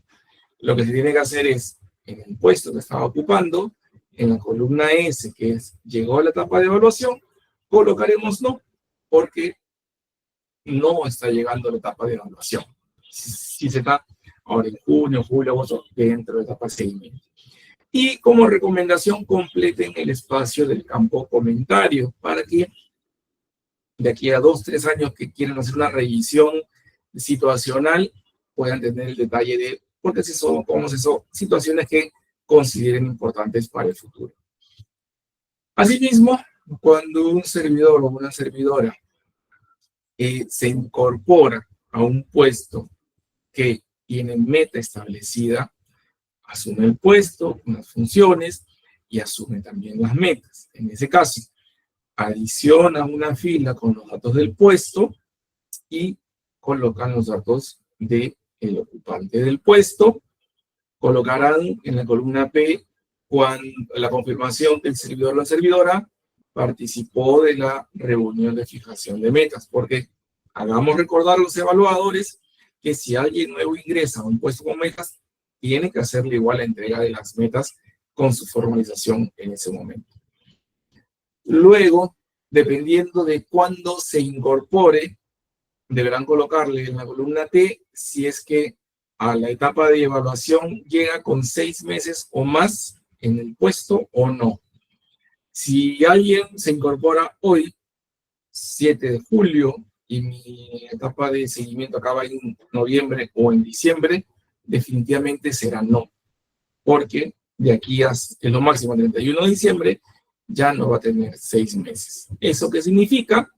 lo que se tiene que hacer es, en el puesto que estaba ocupando, en la columna S, que es llegó a la etapa de evaluación, colocaremos no, porque no está llegando a la etapa de evaluación. Si se está ahora en junio, julio, agosto, dentro de la etapa de seguimiento. Y como recomendación, completen el espacio del campo comentario para que de aquí a 2, 3 años que quieran hacer una revisión situacional puedan tener el detalle de por qué se son, cómo se son, situaciones que consideren importantes para el futuro. Asimismo, cuando un servidor o una servidora se incorpora a un puesto que tiene meta establecida, asume el puesto, las funciones y asume también las metas. En ese caso, adiciona una fila con los datos del puesto y colocan los datos del ocupante del puesto. Colocarán en la columna P cuando la confirmación que el servidor o la servidora participó de la reunión de fijación de metas, porque hagamos recordar a los evaluadores que si alguien nuevo ingresa a un puesto con metas, tiene que hacerle igual la entrega de las metas con su formalización en ese momento. Luego, dependiendo de cuándo se incorpore, deberán colocarle en la columna T si es que a la etapa de evaluación llega con 6 meses o más en el puesto o no. Si alguien se incorpora hoy, 7 de julio, y mi etapa de seguimiento acaba en noviembre o en diciembre, definitivamente será no, porque de aquí hasta lo máximo 31 de diciembre ya no va a tener 6 meses. ¿Eso qué significa?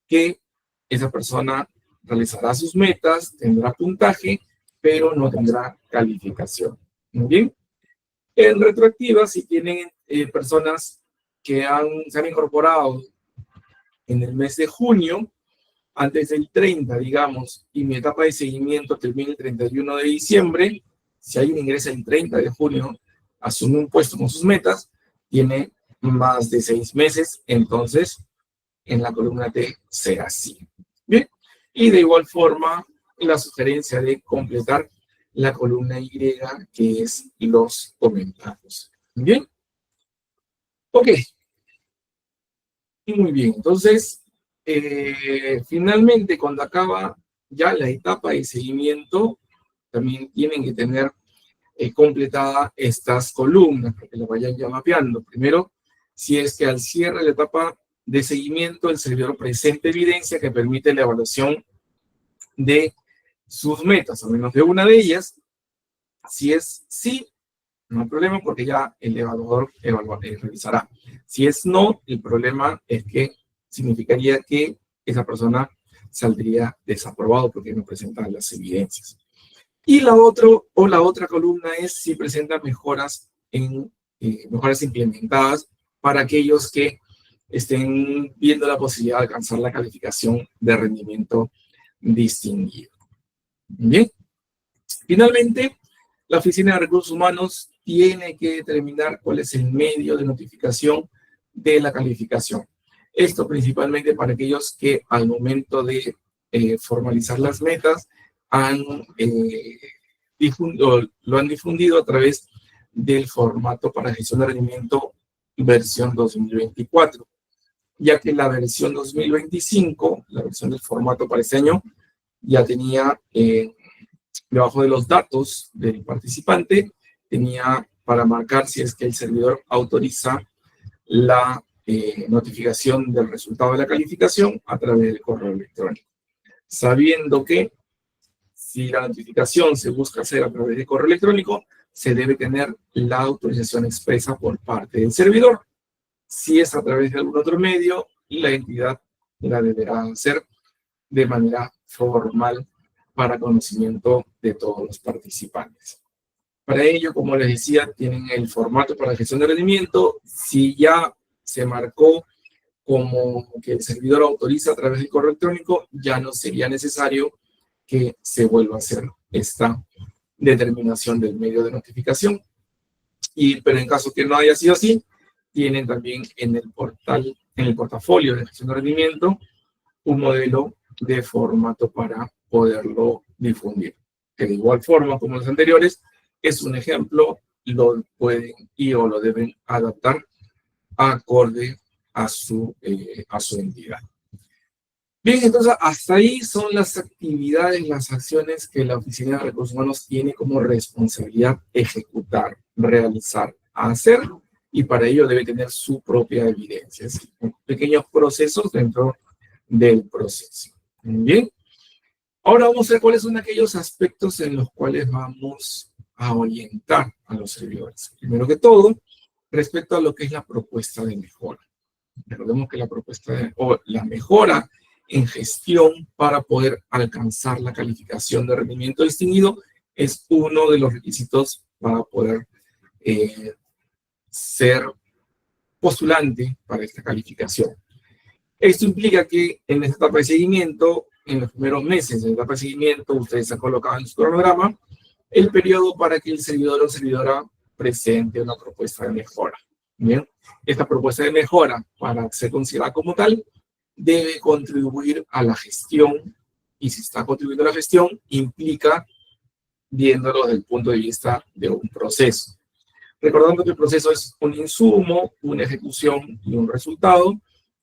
Que esa persona realizará sus metas, tendrá puntaje, pero no tendrá calificación. Muy bien. En retroactiva, si tienen personas que se han incorporado en el mes de junio, antes del 30, digamos, y mi etapa de seguimiento termina el 31 de diciembre, si alguien ingresa el 30 de junio, asume un puesto con sus metas, tiene más de 6 meses, entonces en la columna T será así. Bien, y de igual forma, la sugerencia de completar la columna Y, que es los comentarios. Bien, ok. Muy bien, entonces, finalmente, cuando acaba ya la etapa de seguimiento, también tienen que tener completada estas columnas, para que las vayan ya mapeando. Primero, si es que al cierre de la etapa de seguimiento, el servidor presenta evidencia que permite la evaluación de sus metas, al menos de una de ellas. Si es sí, no hay problema porque ya el evaluador revisará. Si es no, el problema es que significaría que esa persona saldría desaprobado porque no presenta las evidencias. Y la otra columna es si presenta mejoras implementadas para aquellos que estén viendo la posibilidad de alcanzar la calificación de rendimiento distinguido. Bien. Finalmente, la Oficina de Recursos Humanos tiene que determinar cuál es el medio de notificación de la calificación. Esto principalmente para aquellos que al momento de formalizar las metas lo han difundido a través del formato para gestión de rendimiento versión 2024, ya que la versión 2025, la versión del formato para este año, ya tenía debajo de los datos del participante, tenía para marcar si es que el servidor autoriza la notificación del resultado de la calificación a través del correo electrónico. Sabiendo que si la notificación se busca hacer a través de correo electrónico, se debe tener la autorización expresa por parte del servidor. Si es a través de algún otro medio, la entidad la deberá hacer de manera formal para conocimiento de todos los participantes. Para ello, como les decía, tienen el formato para gestión de rendimiento. Si ya se marcó como que el servidor autoriza a través del correo electrónico, ya no sería necesario que se vuelva a hacer esta determinación del medio de notificación. Pero en caso que no haya sido así, tienen también en el portal, en el portafolio de gestión de rendimiento, un modelo de formato para poderlo difundir. Que de igual forma como los anteriores, es un ejemplo, lo pueden o lo deben adaptar acorde a su entidad. Bien, entonces hasta ahí son las actividades, las acciones que la Oficina de Recursos Humanos tiene como responsabilidad ejecutar, realizar, hacer, y para ello debe tener su propia evidencia, es decir, pequeños procesos dentro del proceso. Bien, ahora vamos a ver cuáles son aquellos aspectos en los cuales vamos a orientar a los servidores. Primero que todo, respecto a lo que es la propuesta de mejora. Recordemos que la mejora en gestión para poder alcanzar la calificación de rendimiento distinguido es uno de los requisitos para poder ser postulante para esta calificación. Esto implica que en esta etapa de seguimiento, en los primeros meses de la etapa de seguimiento, ustedes han colocado en su cronograma el periodo para que el servidor o servidora presente una propuesta de mejora. Bien, esta propuesta de mejora, para ser considerada como tal, debe contribuir a la gestión, y si está contribuyendo a la gestión, implica viéndolo desde el punto de vista de un proceso. Recordando que el proceso es un insumo, una ejecución y un resultado,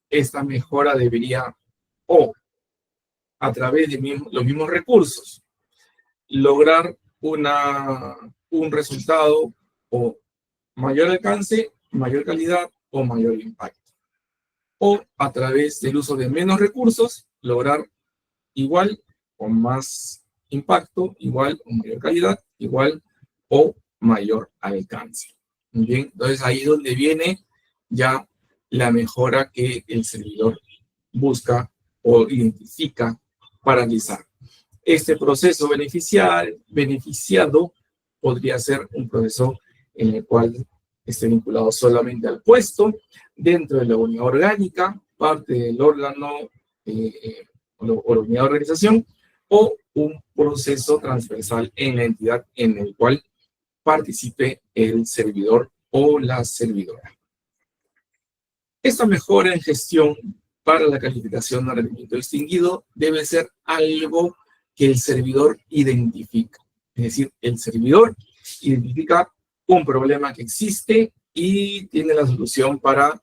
esta mejora debería, o a través de los mismos recursos, lograr un resultado o mayor alcance, mayor calidad o mayor impacto. O a través del uso de menos recursos, lograr igual o más impacto, igual o mayor calidad, igual o mayor alcance. Bien, entonces ahí es donde viene ya la mejora que el servidor busca o identifica para realizar. Este proceso beneficiado podría ser un proceso en el cual esté vinculado solamente al puesto, dentro de la unidad orgánica, parte del órgano o la unidad de organización, o un proceso transversal en la entidad en el cual participe el servidor o la servidora. Esta mejora en gestión para la calificación de rendimiento distinguido debe ser algo que el servidor identifica. Es decir, el servidor identifica un problema que existe y tiene la solución para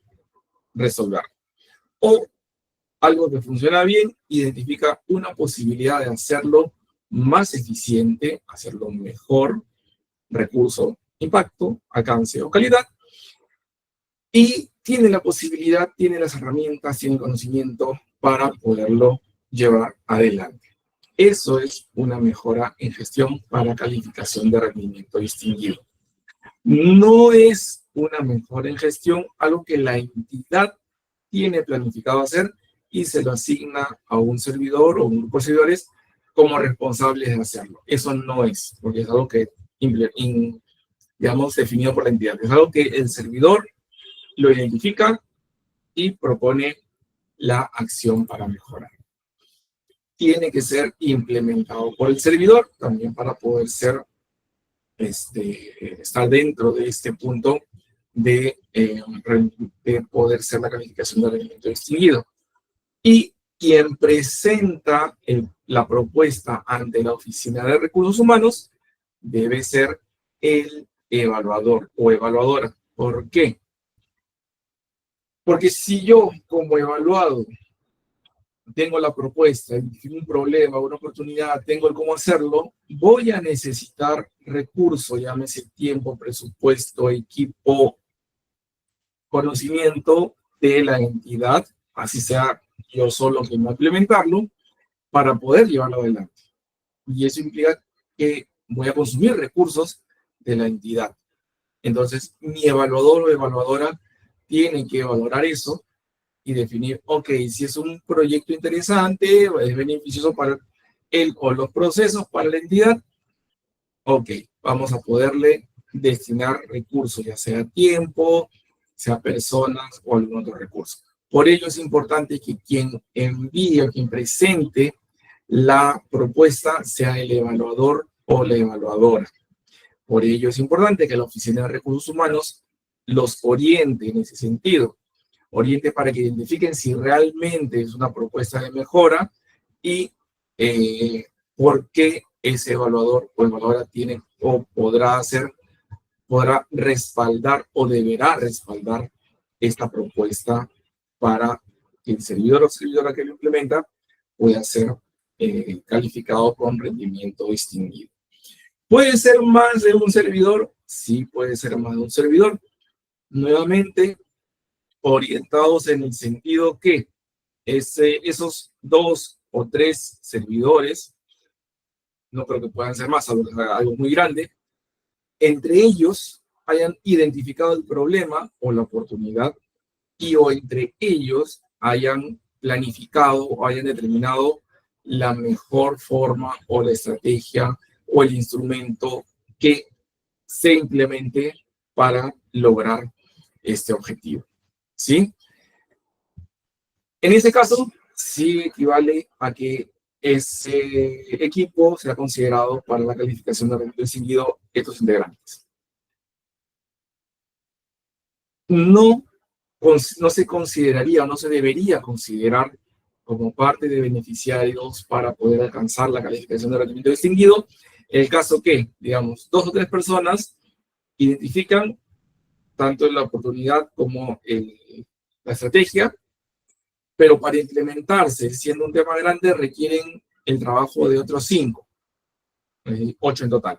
resolverlo. O algo que funciona bien, identifica una posibilidad de hacerlo más eficiente, hacerlo mejor, recurso, impacto, alcance o calidad, y tiene la posibilidad, tiene las herramientas, tiene el conocimiento para poderlo llevar adelante. Eso es una mejora en gestión para calificación de rendimiento distinguido. No es una mejora en gestión algo que la entidad tiene planificado hacer y se lo asigna a un servidor o un grupo de servidores como responsables de hacerlo. Eso no es, porque es algo que, digamos, definido por la entidad. Es algo que el servidor lo identifica y propone la acción para mejorar. Tiene que ser implementado por el servidor también para poder ser, estar dentro de este punto de poder ser la calificación de rendimiento distinguido. Y quien presenta la propuesta ante la Oficina de Recursos Humanos debe ser el evaluador o evaluadora. ¿Por qué? Porque si yo, como evaluado, tengo la propuesta, un problema, una oportunidad, tengo el cómo hacerlo, voy a necesitar recursos, llámese tiempo, presupuesto, equipo, conocimiento de la entidad, así sea yo solo que no implementarlo, para poder llevarlo adelante. Y eso implica que voy a consumir recursos de la entidad. Entonces, mi evaluador o evaluadora tiene que valorar eso y definir, ok, si es un proyecto interesante, es beneficioso para él o los procesos, para la entidad, ok, vamos a poderle destinar recursos, ya sea tiempo, sea personas o algún otro recurso. Por ello es importante que quien envíe o quien presente la propuesta sea el evaluador o la evaluadora. Por ello es importante que la Oficina de Recursos Humanos los oriente en ese sentido. Oriente para que identifiquen si realmente es una propuesta de mejora y por qué ese evaluador o evaluadora tiene o podrá respaldar o deberá respaldar esta propuesta para que el servidor o servidora que lo implementa pueda ser calificado con rendimiento distinguido. ¿Puede ser más de un servidor? Sí, puede ser más de un servidor. Nuevamente, orientados en el sentido que esos 2 o 3 servidores, no creo que puedan ser más, algo muy grande, entre ellos hayan identificado el problema o la oportunidad y o entre ellos hayan planificado o hayan determinado la mejor forma o la estrategia o el instrumento que se implemente para lograr este objetivo. ¿Sí? En ese caso, sí equivale a que ese equipo será considerado para la calificación de rendimiento distinguido estos integrantes. No se consideraría o no se debería considerar como parte de beneficiarios para poder alcanzar la calificación de rendimiento distinguido el caso que, digamos, 2 o 3 personas identifican tanto la oportunidad como la estrategia, pero para implementarse, siendo un tema grande, requieren el trabajo de otros 5, 8 en total.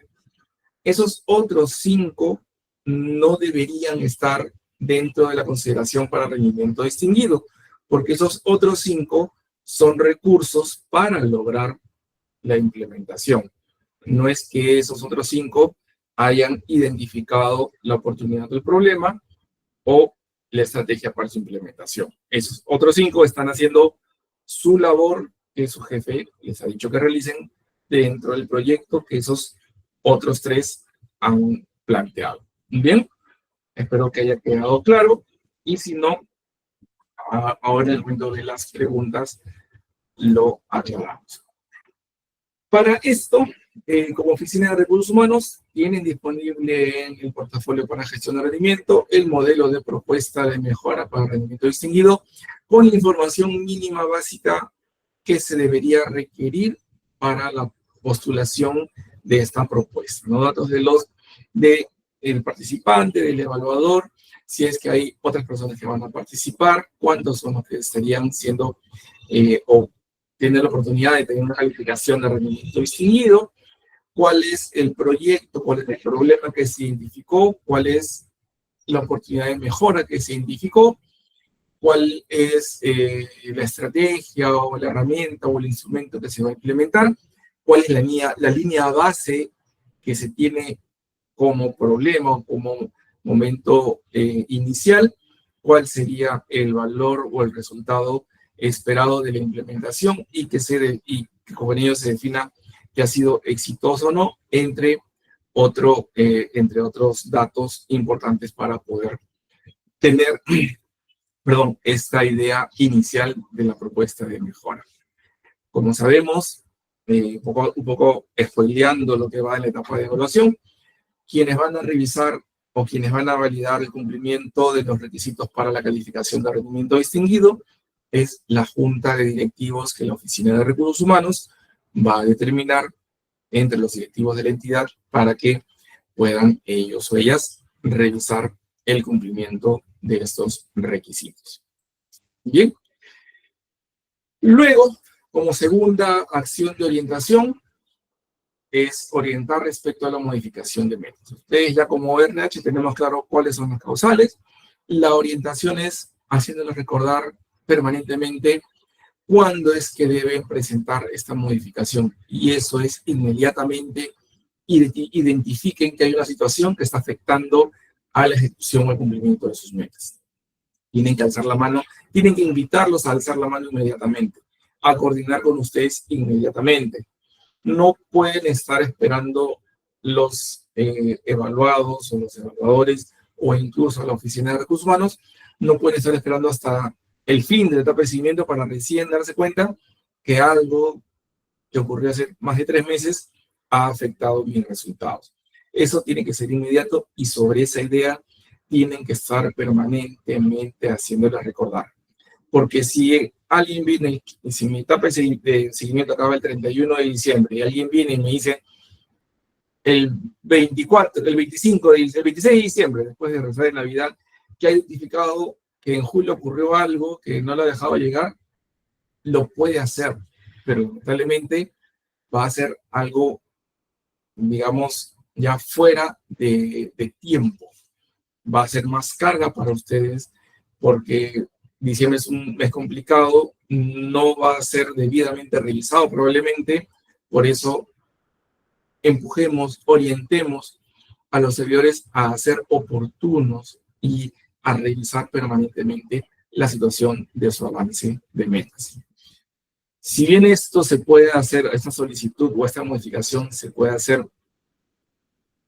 Esos otros 5 no deberían estar dentro de la consideración para rendimiento distinguido, porque esos otros 5 son recursos para lograr la implementación. No es que esos otros 5 hayan identificado la oportunidad del problema o la estrategia para su implementación. Esos otros 5 están haciendo su labor que su jefe les ha dicho que realicen dentro del proyecto que esos otros 3 han planteado. Bien, espero que haya quedado claro y si no, ahora en el momento de las preguntas lo aclaramos. Para esto, como Oficina de Recursos Humanos, tienen disponible en el portafolio para gestión de rendimiento el modelo de propuesta de mejora para rendimiento distinguido con la información mínima básica que se debería requerir para la postulación de esta propuesta. Los datos del participante, del evaluador, si es que hay otras personas que van a participar, cuántos son los que estarían siendo o tienen la oportunidad de tener una calificación de rendimiento distinguido, cuál es el proyecto, cuál es el problema que se identificó, cuál es la oportunidad de mejora que se identificó, cuál es la estrategia o la herramienta o el instrumento que se va a implementar, cuál es la línea base que se tiene como problema o como momento inicial, cuál sería el valor o el resultado esperado de la implementación y que con ello se defina que ha sido exitoso o no, entre otros datos importantes para poder tener, esta idea inicial de la propuesta de mejora. Como sabemos, un poco spoileando lo que va en la etapa de evaluación, quienes van a revisar o quienes van a validar el cumplimiento de los requisitos para la calificación de rendimiento distinguido es la junta de directivos que la Oficina de Recursos Humanos va a determinar entre los directivos de la entidad para que puedan ellos o ellas revisar el cumplimiento de estos requisitos. Bien. Luego, como segunda acción de orientación, es orientar respecto a la modificación de métodos. Ustedes ya como RH tenemos claro cuáles son las causales. La orientación es haciéndoles recordar permanentemente cuándo es que deben presentar esta modificación. Y eso es inmediatamente identifiquen que hay una situación que está afectando a la ejecución o al cumplimiento de sus metas. Tienen que alzar la mano, tienen que invitarlos a alzar la mano inmediatamente, a coordinar con ustedes inmediatamente. No pueden estar esperando los evaluados o los evaluadores o incluso la Oficina de Recursos Humanos, no pueden estar esperando hasta el fin de la etapa de seguimiento para recién darse cuenta que algo que ocurrió hace más de 3 meses ha afectado mis resultados. Eso tiene que ser inmediato y sobre esa idea tienen que estar permanentemente haciéndoles recordar. Porque si alguien viene, y si mi etapa de seguimiento acaba el 31 de diciembre, y alguien viene y me dice el 24, el 25, el 26 de diciembre, después de rezar de Navidad, que ha identificado que en julio ocurrió algo que no lo ha dejado llegar, lo puede hacer, pero lamentablemente va a ser algo, digamos, ya fuera de tiempo. Va a ser más carga para ustedes porque diciembre es un mes complicado, no va a ser debidamente revisado probablemente, por eso empujemos, orientemos a los servidores a ser oportunos y a revisar permanentemente la situación de su avance de metas. Si bien esto se puede hacer, esta solicitud o esta modificación se puede hacer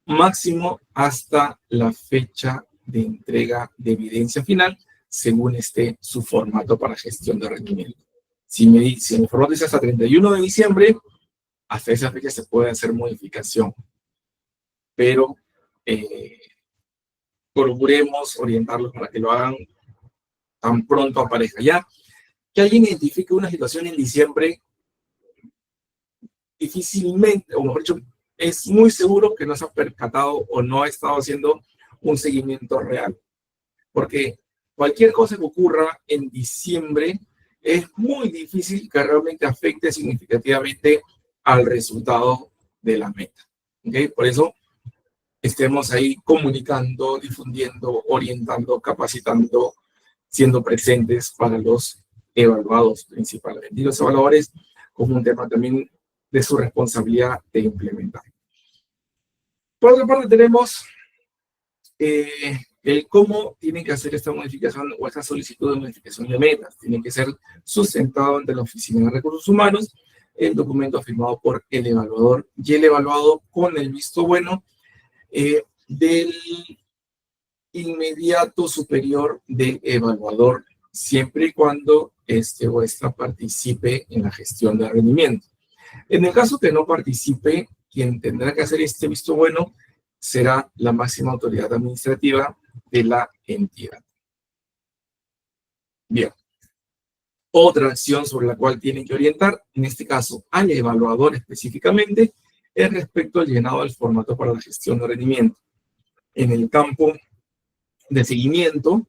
máximo hasta la fecha de entrega de evidencia final, según esté su formato para gestión de rendimiento. Si el formato dice hasta 31 de diciembre, hasta esa fecha se puede hacer modificación, pero procuremos orientarlos para que lo hagan tan pronto aparezca. Ya que alguien identifique una situación en diciembre, difícilmente, o mejor dicho, es muy seguro que no se ha percatado o no ha estado haciendo un seguimiento real. Porque cualquier cosa que ocurra en diciembre es muy difícil que realmente afecte significativamente al resultado de la meta. ¿Okay? Por eso estemos ahí comunicando, difundiendo, orientando, capacitando, siendo presentes para los evaluados principalmente. Y los evaluadores como un tema también de su responsabilidad de implementar. Por otra parte tenemos el cómo tienen que hacer esta modificación o esta solicitud de modificación de metas. Tiene que ser sustentado ante la Oficina de Recursos Humanos, el documento firmado por el evaluador y el evaluado con el visto bueno del inmediato superior del evaluador, siempre y cuando este o esta participe en la gestión de rendimiento. En el caso que no participe, quien tendrá que hacer este visto bueno será la máxima autoridad administrativa de la entidad. Bien. Otra acción sobre la cual tienen que orientar, en este caso al evaluador específicamente, es respecto al llenado del formato para la gestión de rendimiento. En el campo de seguimiento,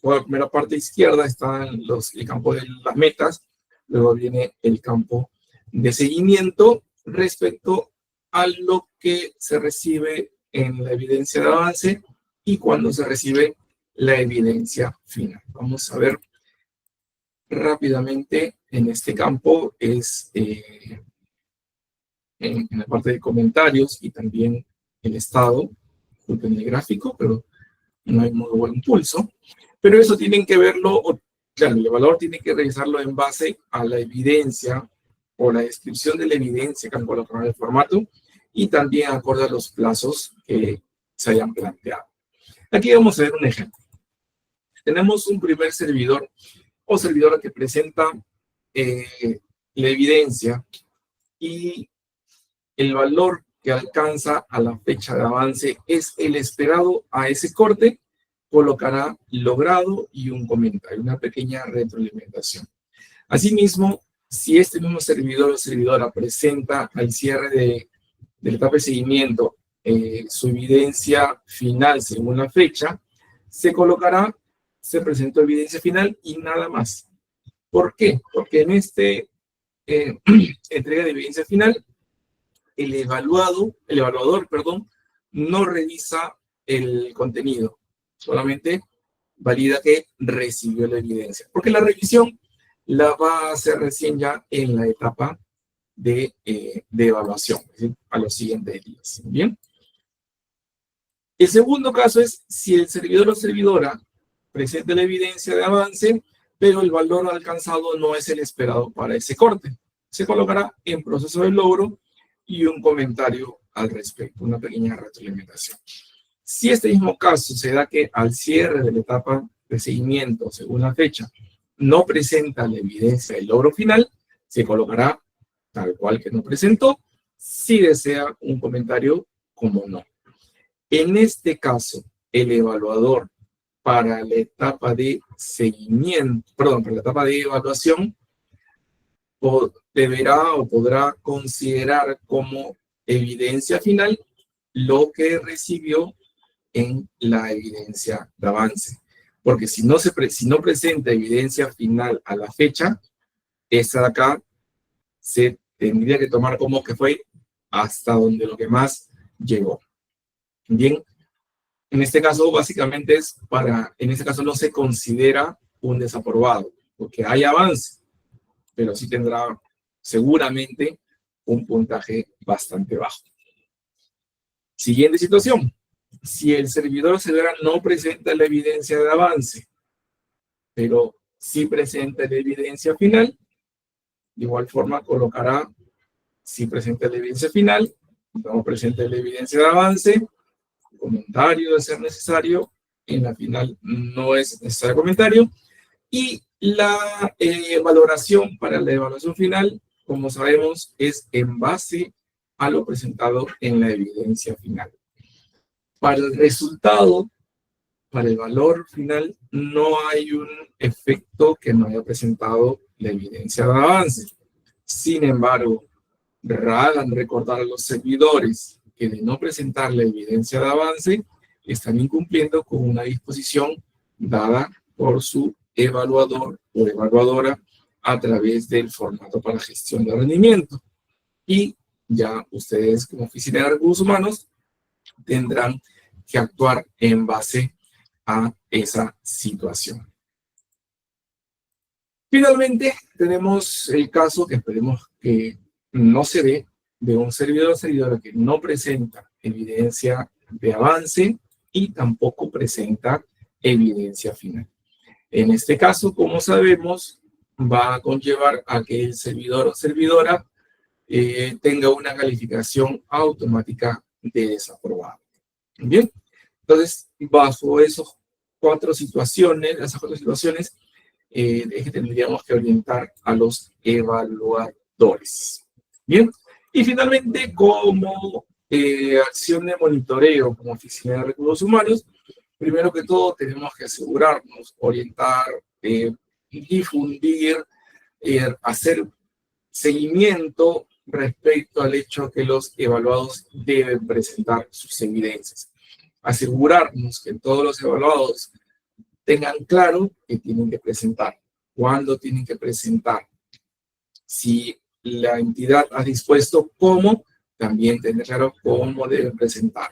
por la primera parte izquierda está el campo de las metas, luego viene el campo de seguimiento respecto a lo que se recibe en la evidencia de avance y cuando se recibe la evidencia final. Vamos a ver rápidamente en este campo, es en la parte de comentarios y también el estado, junto en el gráfico, pero no hay muy buen pulso. Pero eso tienen que verlo, claro, el evaluador tiene que revisarlo en base a la evidencia o la descripción de la evidencia que han colocado en el formato y también acorde a los plazos que se hayan planteado. Aquí vamos a ver un ejemplo. Tenemos un primer servidor o servidora que presenta la evidencia y el valor que alcanza a la fecha de avance es el esperado a ese corte, colocará logrado y un comentario, una pequeña retroalimentación. Asimismo, si este mismo servidor o servidora presenta al cierre de la etapa de seguimiento su evidencia final según la fecha, se colocará, se presentó evidencia final y nada más. ¿Por qué? Porque en entrega de evidencia final, el evaluador, no revisa el contenido, solamente valida que recibió la evidencia. Porque la revisión la va a hacer recién ya en la etapa de evaluación, es decir, a los siguientes días. ¿Bien? El segundo caso es si el servidor o servidora presenta la evidencia de avance, pero el valor alcanzado no es el esperado para ese corte. Se colocará en proceso de logro y un comentario al respecto, una pequeña retroalimentación. Si este mismo caso se da que al cierre de la etapa de seguimiento, según la fecha, no presenta la evidencia del logro final, se colocará tal cual que no presentó, si desea un comentario como no. En este caso, el evaluador para la etapa de seguimiento, perdón, para la etapa de evaluación, deberá o podrá considerar como evidencia final lo que recibió en la evidencia de avance. Porque si no presenta evidencia final a la fecha, esa de acá se tendría que tomar como que fue hasta donde lo que más llegó. Bien, en este caso básicamente en este caso no se considera un desaprobado, porque hay avance, pero sí tendrá seguramente un puntaje bastante bajo. Siguiente situación. Si el servidor o servidora no presenta la evidencia de avance, pero sí presenta la evidencia final, de igual forma colocará si presenta la evidencia final, no presenta la evidencia de avance, comentario de ser necesario, en la final no es necesario comentario, y la valoración para la evaluación final, como sabemos, es en base a lo presentado en la evidencia final. Para el resultado, para el valor final, no hay un efecto que no haya presentado la evidencia de avance. Sin embargo, hagan recordar a los servidores que de no presentar la evidencia de avance, están incumpliendo con una disposición dada por su evaluador o evaluadora a través del formato para gestión de rendimiento. Y ya ustedes como Oficina de Recursos Humanos tendrán que actuar en base a esa situación. Finalmente, tenemos el caso que esperemos que no se dé de un servidor o servidora que no presenta evidencia de avance y tampoco presenta evidencia final. En este caso, como sabemos, va a conllevar a que el servidor o servidora tenga una calificación automática de desaprobado. Bien, entonces, bajo esas cuatro situaciones, es que tendríamos que orientar a los evaluadores. Bien, y finalmente, como acción de monitoreo como Oficina de Recursos Humanos, primero que todo tenemos que asegurarnos, orientar, difundir, hacer seguimiento respecto al hecho que los evaluados deben presentar sus evidencias. Asegurarnos que todos los evaluados tengan claro que tienen que presentar, cuándo tienen que presentar. Si la entidad ha dispuesto cómo, también tener claro cómo deben presentar.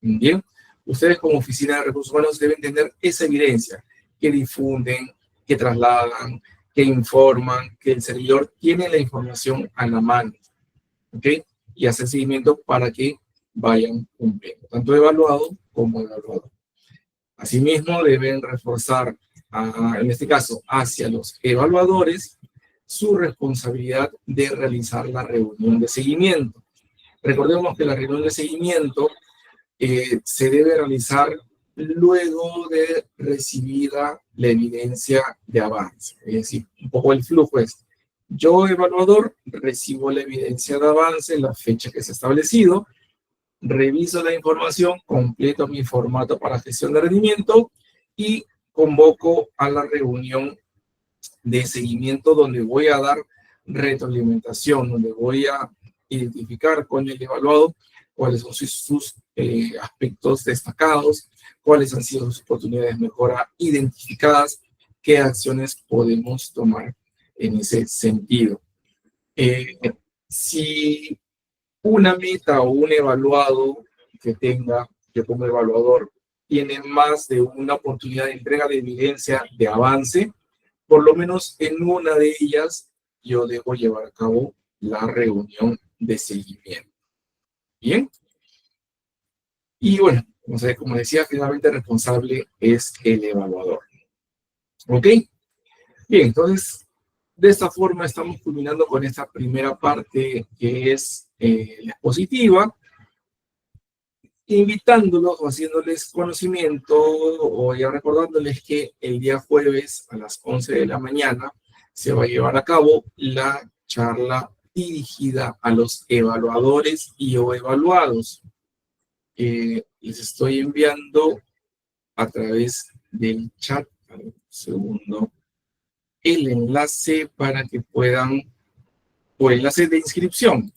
Bien, ustedes como Oficina de Recursos Humanos deben tener esa evidencia que difunden, que trasladan, que informan, que el servidor tiene la información a la mano. ¿Ok? Y hacer seguimiento para que vayan cumpliendo, tanto evaluado como evaluador. Asimismo, deben reforzar, en este caso, hacia los evaluadores, su responsabilidad de realizar la reunión de seguimiento. Recordemos que la reunión de seguimiento se debe realizar luego de recibida la evidencia de avance. Es decir, un poco el flujo es, yo evaluador recibo la evidencia de avance en la fecha que se ha establecido, reviso la información, completo mi formato para gestión de rendimiento y convoco a la reunión de seguimiento donde voy a dar retroalimentación, donde voy a identificar con el evaluado cuáles son sus aspectos destacados, cuáles han sido sus oportunidades de mejora identificadas, qué acciones podemos tomar en ese sentido. Si una meta o un evaluado que tenga, yo como evaluador, tiene más de una oportunidad de entrega de evidencia de avance, por lo menos en una de ellas yo debo llevar a cabo la reunión de seguimiento. Bien. Y bueno, como decía, finalmente el responsable es el evaluador. ¿Ok? Bien, entonces, de esta forma estamos culminando con esta primera parte que es la expositiva, invitándolos o haciéndoles conocimiento o ya recordándoles que el día jueves a las 11 de la mañana se va a llevar a cabo la charla dirigida a los evaluadores y o evaluados. Les estoy enviando a través del chat, a ver, un segundo, el enlace para que puedan, o el enlace de inscripción,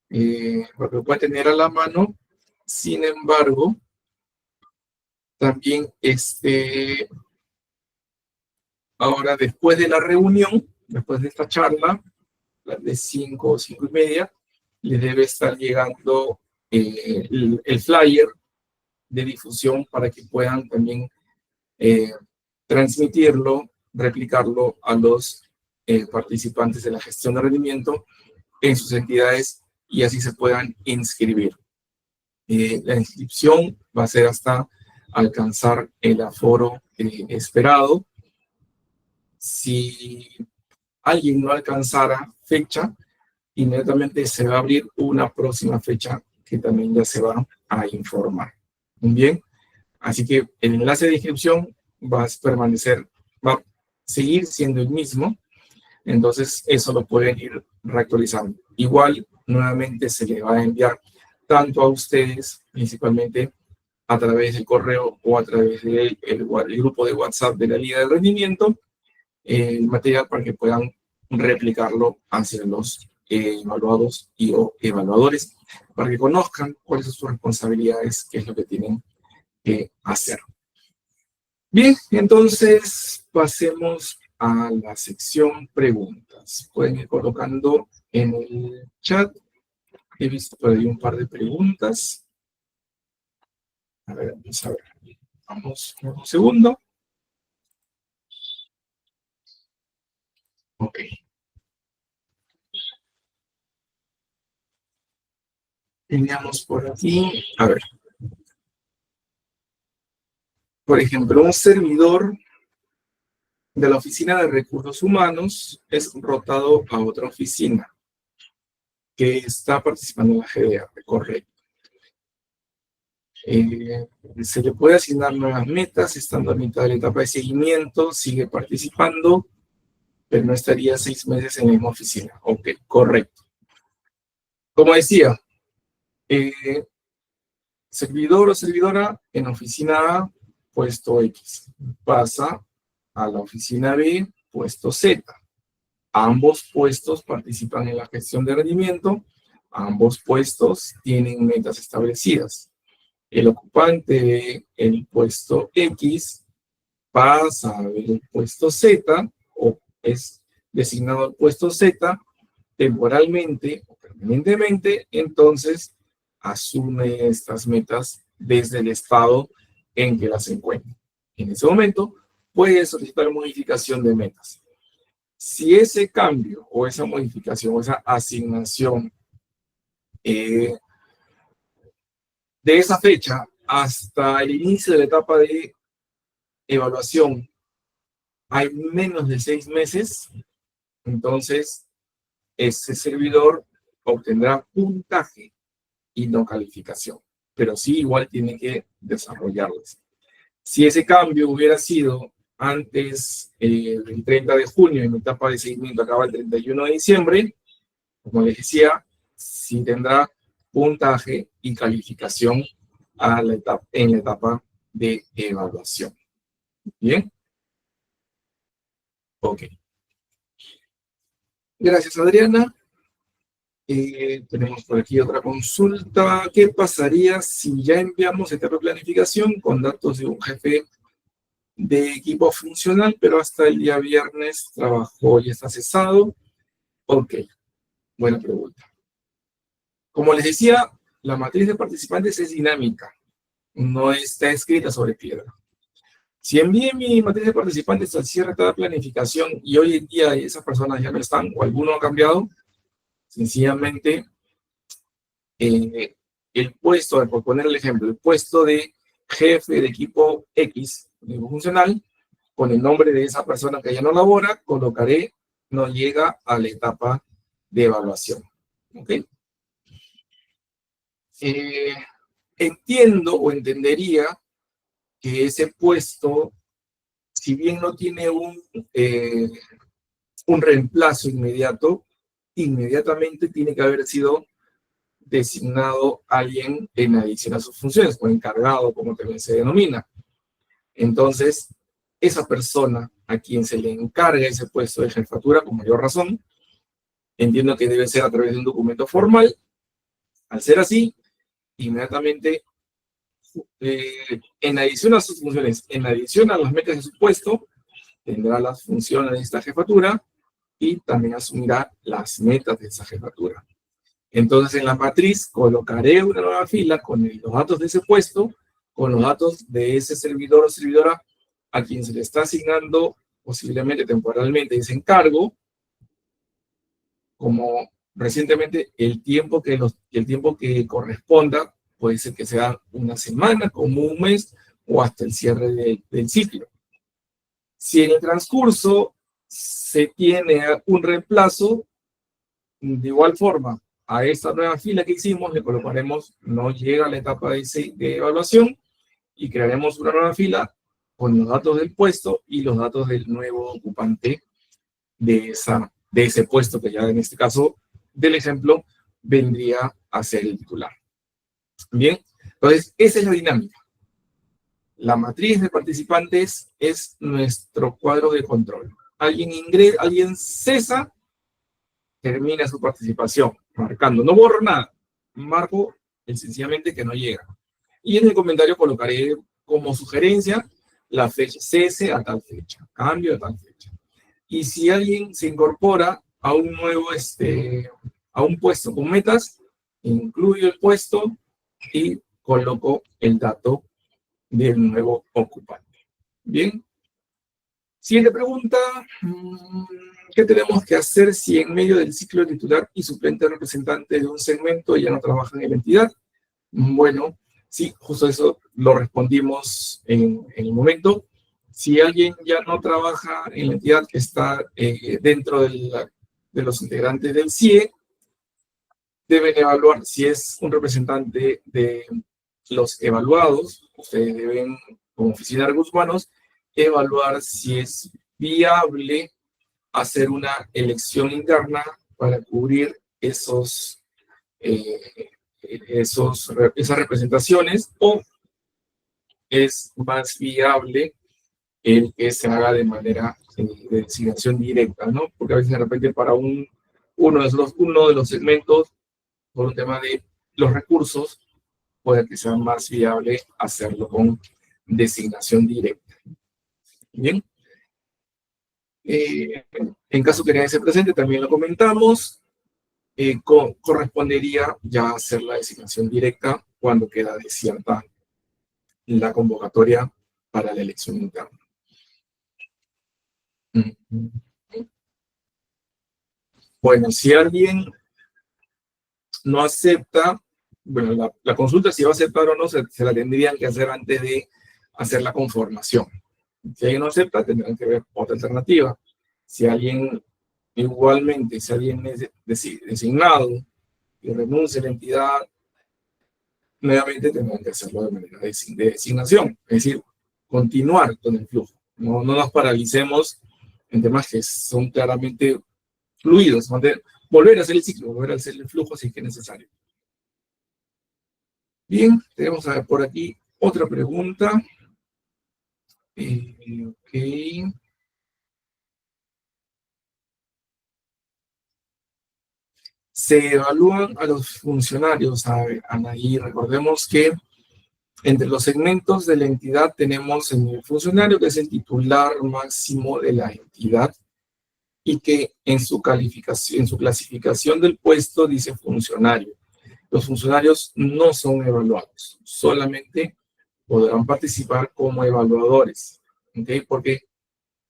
porque lo puede tener a la mano. Sin embargo, también ahora después de la reunión, después de esta charla, la de 5 o 5:30, les debe estar llegando el flyer de difusión para que puedan también transmitirlo, replicarlo a los participantes de la gestión de rendimiento en sus entidades y así se puedan inscribir. La inscripción va a ser hasta alcanzar el aforo esperado. Si alguien no alcanzara fecha, inmediatamente se va a abrir una próxima fecha que también ya se va a informar. Muy bien, así que el enlace de inscripción va a permanecer, va a seguir siendo el mismo, entonces eso lo pueden ir reactualizando. Igual, nuevamente se le va a enviar tanto a ustedes, principalmente a través del correo o a través del grupo de WhatsApp de la Liga de Rendimiento, el material para que puedan replicarlo hacia los evaluados y o evaluadores, para que conozcan cuáles son sus responsabilidades, qué es lo que tienen que hacer. Bien, entonces pasemos a la sección preguntas. Pueden ir colocando en el chat. He visto por ahí un par de preguntas. A ver, vamos a ver. Vamos un segundo. Ok. Teníamos por aquí, a ver. Por ejemplo, un servidor de la Oficina de Recursos Humanos es rotado a otra oficina que está participando en la GDR, correcto. Se le puede asignar nuevas metas, estando a mitad de la etapa de seguimiento, sigue participando, pero no estaría 6 meses en la misma oficina. Ok, correcto. Como decía, servidor o servidora en oficina A, puesto X, pasa a la oficina B, puesto Z. Ambos puestos participan en la gestión de rendimiento, ambos puestos tienen metas establecidas. El ocupante del puesto X pasa a ver el puesto Z, o es designado al puesto Z temporalmente o permanentemente, entonces asume estas metas desde el estado en que las encuentra. En ese momento puede solicitar modificación de metas. Si ese cambio o esa modificación o esa asignación de esa fecha hasta el inicio de la etapa de evaluación hay menos de 6 meses, entonces ese servidor obtendrá puntaje y no calificación, pero sí igual tiene que desarrollarlas. Si ese cambio hubiera sido antes del 30 de junio y mi etapa de seguimiento acaba el 31 de diciembre, como les decía, sí tendrá puntaje y calificación en la etapa de evaluación. ¿Bien? Ok. Gracias, Adriana. Tenemos por aquí otra consulta. ¿Qué pasaría si ya enviamos etapa de planificación con datos de un jefe de equipo funcional, pero hasta el día viernes trabajó y está cesado? Ok, buena pregunta. Como les decía, la matriz de participantes es dinámica, no está escrita sobre piedra. Si envié mi matriz de participantes al cierre de toda planificación y hoy en día esas personas ya no están o alguno ha cambiado, sencillamente el puesto, por poner el ejemplo, el puesto de jefe de equipo X, de equipo funcional, con el nombre de esa persona que ya no labora, colocaré, no llega a la etapa de evaluación. ¿Ok? Entiendo o entendería que ese puesto, si bien no tiene un reemplazo inmediato, inmediatamente tiene que haber sido designado alguien en adición a sus funciones, o encargado, como también se denomina. Entonces, esa persona a quien se le encarga ese puesto de jefatura, con mayor razón, entiendo que debe ser a través de un documento formal. Al ser así, inmediatamente, en adición a sus funciones, en adición a las metas de su puesto, tendrá las funciones de esta jefatura y también asumirá las metas de esa jefatura. Entonces, en la matriz colocaré una nueva fila con los datos de ese puesto, con los datos de ese servidor o servidora a quien se le está asignando posiblemente temporalmente ese encargo, como recientemente el tiempo que corresponda, puede ser que sea una semana, como un mes, o hasta el cierre del ciclo. Si en el transcurso se tiene un reemplazo, de igual forma, a esta nueva fila que hicimos, le colocaremos, no llega a la etapa de evaluación, y crearemos una nueva fila con los datos del puesto y los datos del nuevo ocupante de ese puesto, que ya en este caso del ejemplo vendría a ser el titular. Bien, entonces esa es la dinámica. La matriz de participantes es nuestro cuadro de control. Alguien cesa, termina su participación, marcando, no borro nada, marco sencillamente que no llega. Y en el comentario colocaré como sugerencia la fecha cese a tal fecha, cambio a tal fecha. Y si alguien se incorpora a un nuevo, a un puesto con metas, incluyo el puesto y coloco el dato del nuevo ocupante. Bien. Siguiente pregunta. ¿Qué tenemos que hacer si en medio del ciclo titular y suplente representante de un segmento ya no trabajan en la entidad? Bueno, sí, justo eso lo respondimos en el momento. Si alguien ya no trabaja en la entidad que está dentro de los integrantes del CIE, deben evaluar si es un representante de los evaluados. Ustedes deben, como oficina de recursos humanos, evaluar si es viable hacer una elección interna para cubrir esas representaciones, o es más viable el que se haga de manera de designación directa, ¿no? Porque a veces de repente para uno de los segmentos, por un tema de los recursos, puede que sea más viable hacerlo con designación directa. Bien. En caso que nadie se presente, también lo comentamos, correspondería ya hacer la designación directa cuando queda desierta la convocatoria para la elección interna. Bueno, si alguien no acepta, bueno, la consulta si va a aceptar o no se la tendrían que hacer antes de hacer la conformación. Si alguien no acepta, tendrán que ver otra alternativa. Si alguien igualmente, si alguien es designado y renuncia a la entidad, nuevamente tendrán que hacerlo de manera de designación, es decir, continuar con el flujo. No nos paralicemos en temas que son claramente fluidos, volver a hacer el ciclo, volver a hacer el flujo si es que es necesario. Bien, tenemos a ver por aquí otra pregunta. Ok. Se evalúan a los funcionarios, Anaí. Recordemos que entre los segmentos de la entidad tenemos el funcionario, que es el titular máximo de la entidad, y que en su clasificación del puesto dice funcionario. Los funcionarios no son evaluados, solamente podrán participar como evaluadores, ¿okay? Porque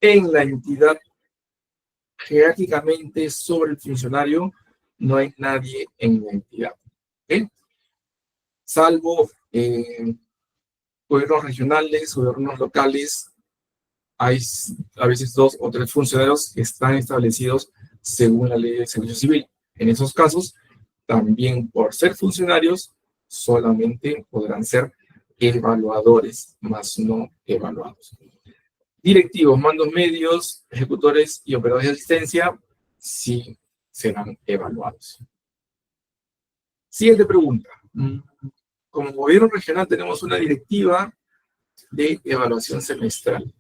en la entidad, jerárquicamente sobre el funcionario, no hay nadie en la entidad, ¿okay? Salvo gobiernos regionales, gobiernos locales, hay a veces 2 o 3 funcionarios que están establecidos según la ley del servicio civil. En esos casos, también por ser funcionarios, solamente podrán ser evaluadores, más no evaluados. Directivos, mandos medios, ejecutores y operadores de asistencia, sí serán evaluados. Siguiente pregunta. Como gobierno regional tenemos una directiva de evaluación semestral.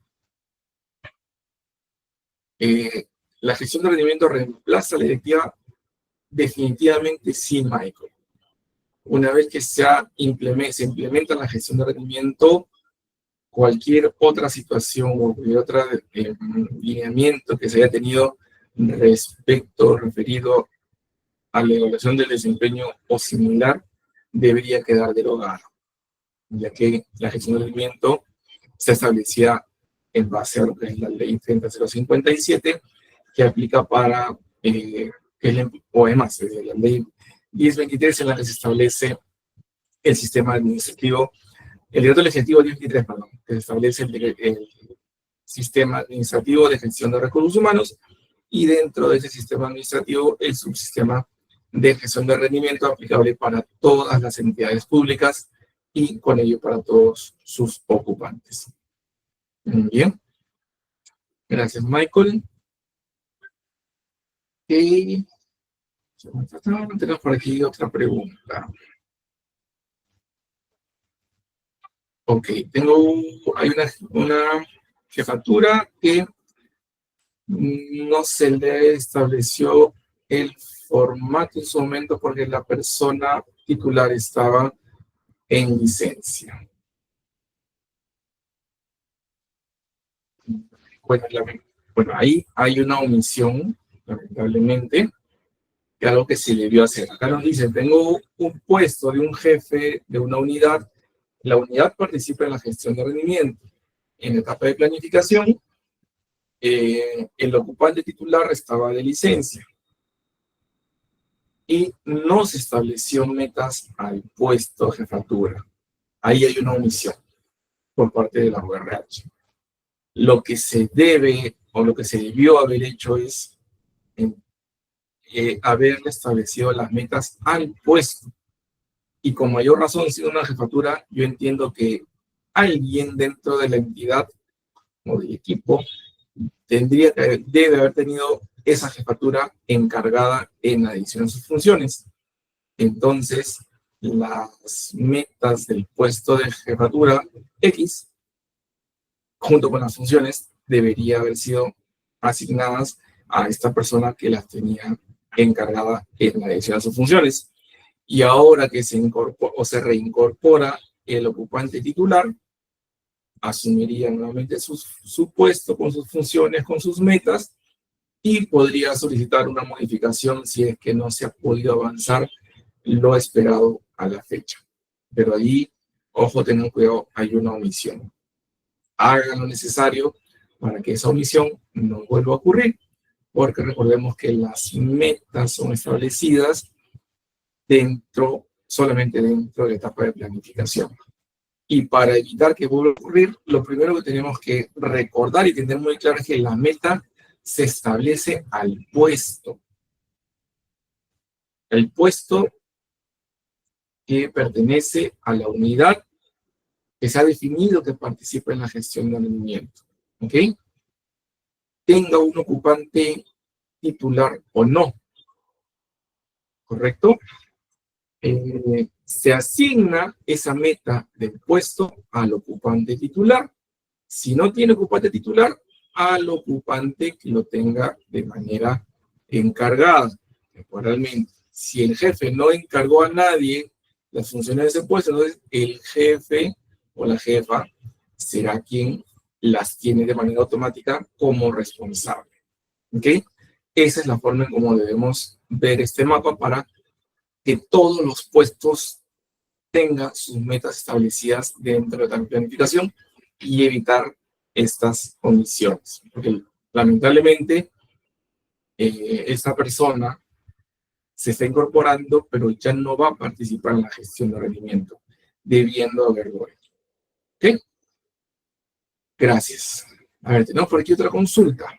La gestión de rendimiento reemplaza la directiva definitivamente, sí, Michael. Una vez que se implementa la gestión de rendimiento, cualquier otra situación o cualquier otro lineamiento que se haya tenido referido a la evaluación del desempeño o similar, debería quedar derogado, ya que la gestión de rendimiento se establecía en base a lo que es la ley 30057, que aplica para, o además, la ley 1023 en la que se establece el sistema administrativo, el decreto legislativo 1023, perdón, que se establece el sistema administrativo de gestión de recursos humanos, y dentro de ese sistema administrativo el subsistema de gestión de rendimiento aplicable para todas las entidades públicas y con ello para todos sus ocupantes. Bien. Gracias, Michael. Y tenemos por aquí otra pregunta. Ok, hay una jefatura que no se le estableció el formato en su momento porque la persona titular estaba en licencia. Bueno, ahí hay una omisión, lamentablemente, que algo que se debió hacer. Acá nos dice, tengo un puesto de un jefe de una unidad. La unidad participa en la gestión de rendimiento. En la etapa de planificación, el ocupante titular estaba de licencia y no se estableció metas al puesto de jefatura. Ahí hay una omisión por parte de la URH. Lo que se debe o lo que se debió haber hecho es haber establecido las metas al puesto. Y con mayor razón, siendo una jefatura, yo entiendo que alguien dentro de la entidad o del equipo debe haber tenido esa jefatura encargada en adición a sus funciones. Entonces, las metas del puesto de jefatura X, junto con las funciones, debería haber sido asignadas a esta persona que las tenía encargada en la adición a sus funciones. Y ahora que se incorpora o se reincorpora el ocupante titular, asumiría nuevamente su puesto con sus funciones, con sus metas, y podría solicitar una modificación si es que no se ha podido avanzar lo esperado a la fecha. Pero ahí, ojo, tengan cuidado, hay una omisión. Hagan lo necesario para que esa omisión no vuelva a ocurrir, porque recordemos que las metas son establecidas solamente dentro de la etapa de planificación. Y para evitar que vuelva a ocurrir, lo primero que tenemos que recordar y tener muy claro es que la meta se establece al puesto. El puesto que pertenece a la unidad que se ha definido que participa en la gestión de rendimiento. ¿Ok? Tenga un ocupante titular o no. ¿Correcto? Se asigna esa meta del puesto al ocupante titular. Si no tiene ocupante titular, al ocupante que lo tenga de manera encargada, temporalmente. Si el jefe no encargó a nadie las funciones de ese puesto, entonces el jefe o la jefa será quien las tiene de manera automática como responsable. ¿Ok? Esa es la forma en cómo debemos ver este mapa para que todos los puestos tengan sus metas establecidas dentro de la planificación y evitar estas omisiones. Porque lamentablemente esta persona se está incorporando, pero ya no va a participar en la gestión de rendimiento, debiendo haberlo hecho. ¿Ok? Gracias. A ver, tenemos por aquí otra consulta.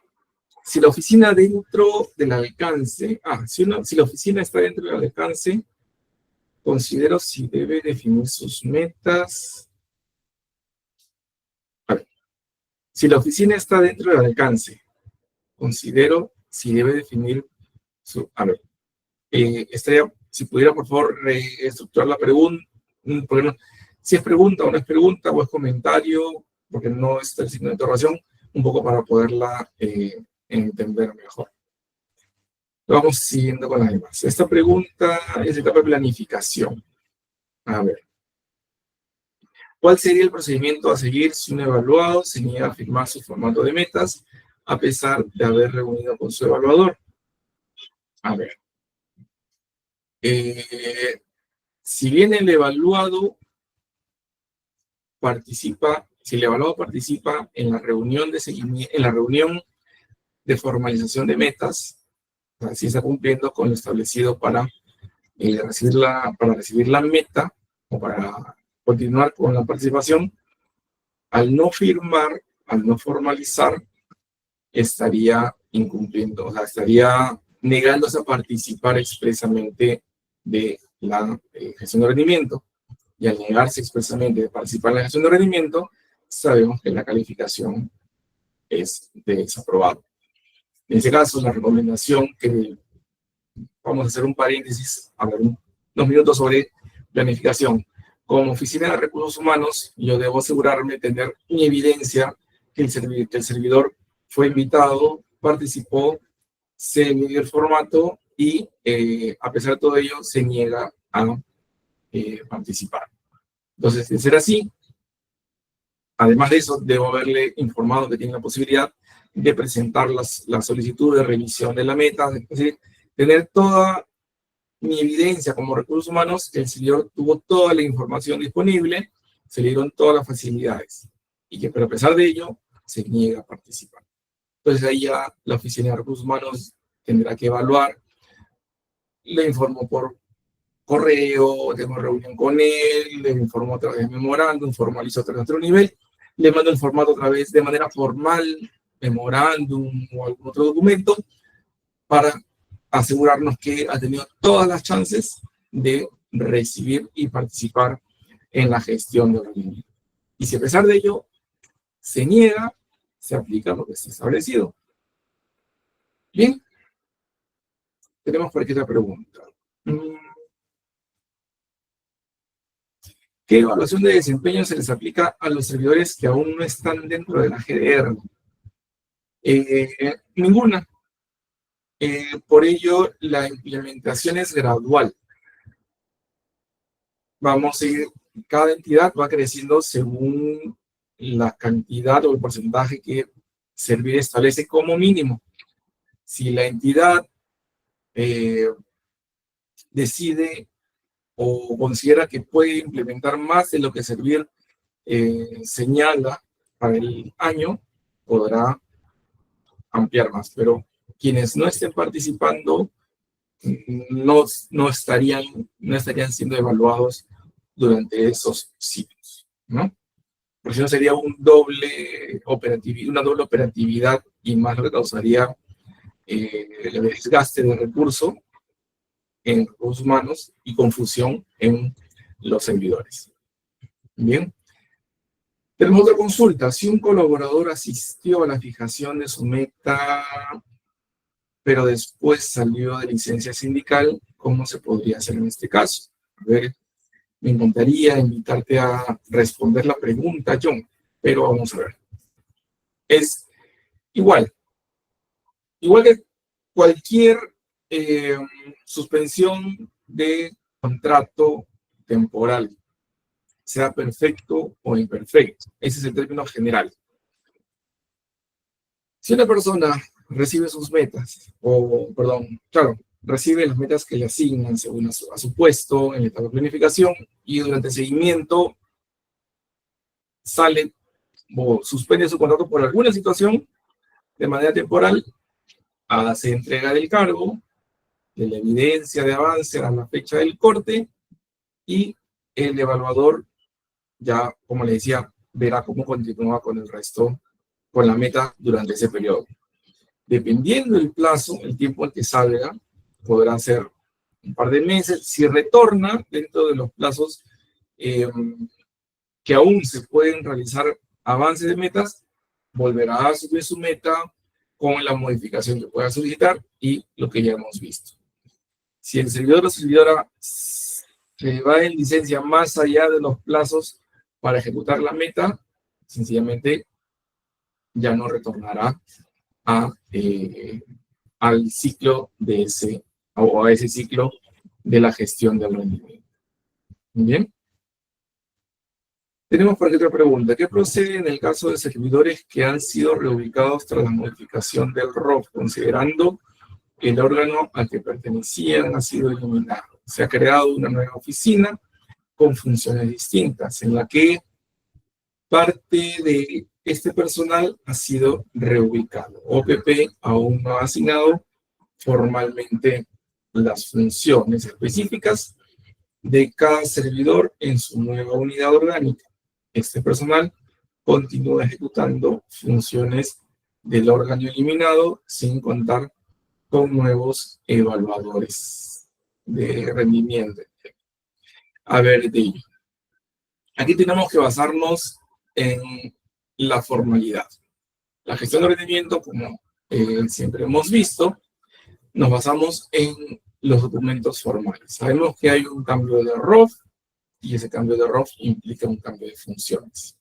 Si la oficina dentro del alcance, si la oficina está dentro del alcance, considero si debe definir sus metas. A ver, si la oficina está dentro del alcance, considero si debe definir su... A ver, si pudiera, por favor, reestructurar la pregunta. si es pregunta o no es pregunta, o es comentario, porque no es el signo de interrogación, un poco para poderla entender mejor. Vamos siguiendo con las demás. Esta pregunta es etapa de planificación. A ver. ¿Cuál sería el procedimiento a seguir si un evaluado se niega a firmar su formato de metas a pesar de haber reunido con su evaluador? A ver. Si bien el evaluado participa, si el evaluado participa en la reunión de seguimiento, en la reunión de formalización de metas, así está cumpliendo con lo establecido para recibir la meta o para continuar con la participación, al no firmar, al no formalizar, estaría incumpliendo, o sea, estaría negándose a participar expresamente de la gestión de rendimiento. Y al negarse expresamente de participar en la gestión de rendimiento, sabemos que la calificación es de desaprobado. En ese caso, la recomendación que vamos a hacer un paréntesis, hablar unos minutos sobre planificación. Como oficina de recursos humanos, yo debo asegurarme de tener mi evidencia que el servidor fue invitado, participó, se midió el formato y a pesar de todo ello se niega a participar. Entonces, de ser así, además de eso, debo haberle informado que tiene la posibilidad de presentar la solicitud de revisión de la meta, es decir, tener toda mi evidencia como recursos humanos, que el servidor tuvo toda la información disponible, se le dieron todas las facilidades, y que pero a pesar de ello, se niega a participar. Entonces ahí ya la oficina de recursos humanos tendrá que evaluar, le informo por correo, tengo reunión con él, le informo a través de memorándum, formalizo a través de otro nivel, le mando el formato otra vez de manera formal, memorándum o algún otro documento, para asegurarnos que ha tenido todas las chances de recibir y participar en la gestión de rendimiento. Y si a pesar de ello se niega, se aplica lo que está establecido. Bien, tenemos por aquí otra pregunta. ¿Qué evaluación de desempeño se les aplica a los servidores que aún no están dentro de la GDR? Ninguna. Por ello, la implementación es gradual. Vamos a ir, cada entidad va creciendo según la cantidad o el porcentaje que Servir establece como mínimo. Si la entidad decide o considera que puede implementar más de lo que Servir señala para el año, podrá ampliar más, pero quienes no estén participando no estarían siendo evaluados durante esos ciclos, ¿no? Porque si no sería una doble operatividad y más lo que causaría el desgaste de recursos en recursos humanos y confusión en los servidores. Bien. Tenemos otra consulta. Si un colaborador asistió a la fijación de su meta, pero después salió de licencia sindical, ¿cómo se podría hacer en este caso? A ver, me encantaría invitarte a responder la pregunta, John, pero vamos a ver. Es igual que cualquier suspensión de contrato temporal, sea perfecto o imperfecto. Ese es el término general. Si una persona recibe sus metas, recibe las metas que le asignan según a su puesto en la etapa de planificación y durante el seguimiento sale o suspende su contrato por alguna situación de manera temporal, hace entrega del cargo, de la evidencia de avance a la fecha del corte y el evaluador ya, como le decía, verá cómo continúa con el resto, con la meta durante ese periodo. Dependiendo del plazo, el tiempo en que salga, podrá ser un par de meses. Si retorna dentro de los plazos que aún se pueden realizar avances de metas, volverá a subir su meta con la modificación que pueda solicitar y lo que ya hemos visto. Si el servidor o servidora se va en licencia más allá de los plazos para ejecutar la meta, sencillamente ya no retornará a, al ciclo de ese, o a ese ciclo de la gestión del rendimiento. Bien. Tenemos por aquí otra pregunta. ¿Qué procede en el caso de servidores que han sido reubicados tras la modificación del ROF, considerando que el órgano al que pertenecían ha sido eliminado? Se ha creado una nueva oficina con funciones distintas, en la que parte de este personal ha sido reubicado. OPP aún no ha asignado formalmente las funciones específicas de cada servidor en su nueva unidad orgánica. Este personal continúa ejecutando funciones del órgano eliminado sin contar con nuevos evaluadores de rendimiento. A ver, de ello. Aquí tenemos que basarnos en la formalidad. La gestión de rendimiento, como siempre hemos visto, nos basamos en los documentos formales. Sabemos que hay un cambio de ROF y ese cambio de ROF implica un cambio de funciones.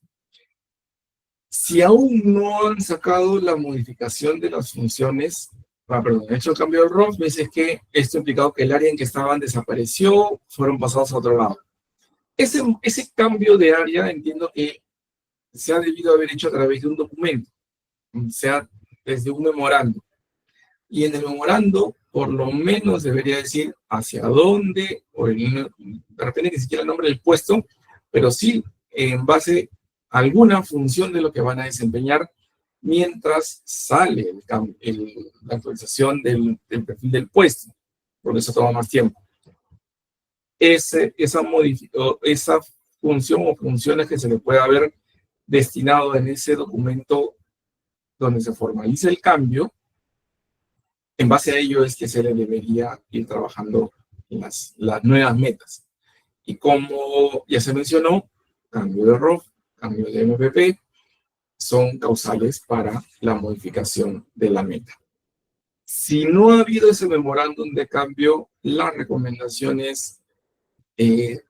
Si aún no han sacado la modificación de las funciones, perdón, han hecho el cambio de ROF, me dice que esto ha implicado que el área en que estaban desapareció, fueron pasados a otro lado. Ese cambio de área entiendo que se ha debido haber hecho a través de un documento, o sea, desde un memorando. Y en el memorando, por lo menos debería decir hacia dónde, o de repente ni siquiera el nombre del puesto, pero sí en base a alguna función de lo que van a desempeñar mientras sale la actualización del perfil del puesto, porque eso toma más tiempo. Esa función o funciones que se le puede haber destinado en ese documento donde se formaliza el cambio, en base a ello es que se le debería ir trabajando las nuevas metas. Y como ya se mencionó, cambio de ROF, cambio de MPP, son causales para la modificación de la meta. Si no ha habido ese memorándum de cambio, la recomendación es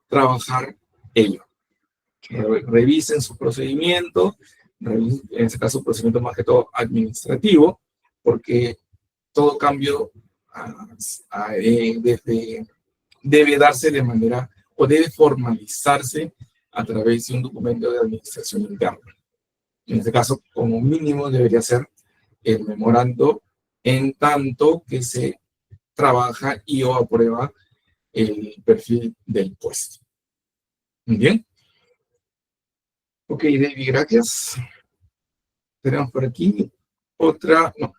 trabajar ello. Revisen su procedimiento, en este caso un procedimiento más que todo administrativo, porque todo cambio debe darse de manera, o debe formalizarse a través de un documento de administración interna. En este caso, como mínimo, debería ser el memorando en tanto que se trabaja y o aprueba el perfil del puesto. Bien. Ok, David, gracias. Tenemos por aquí otra, no,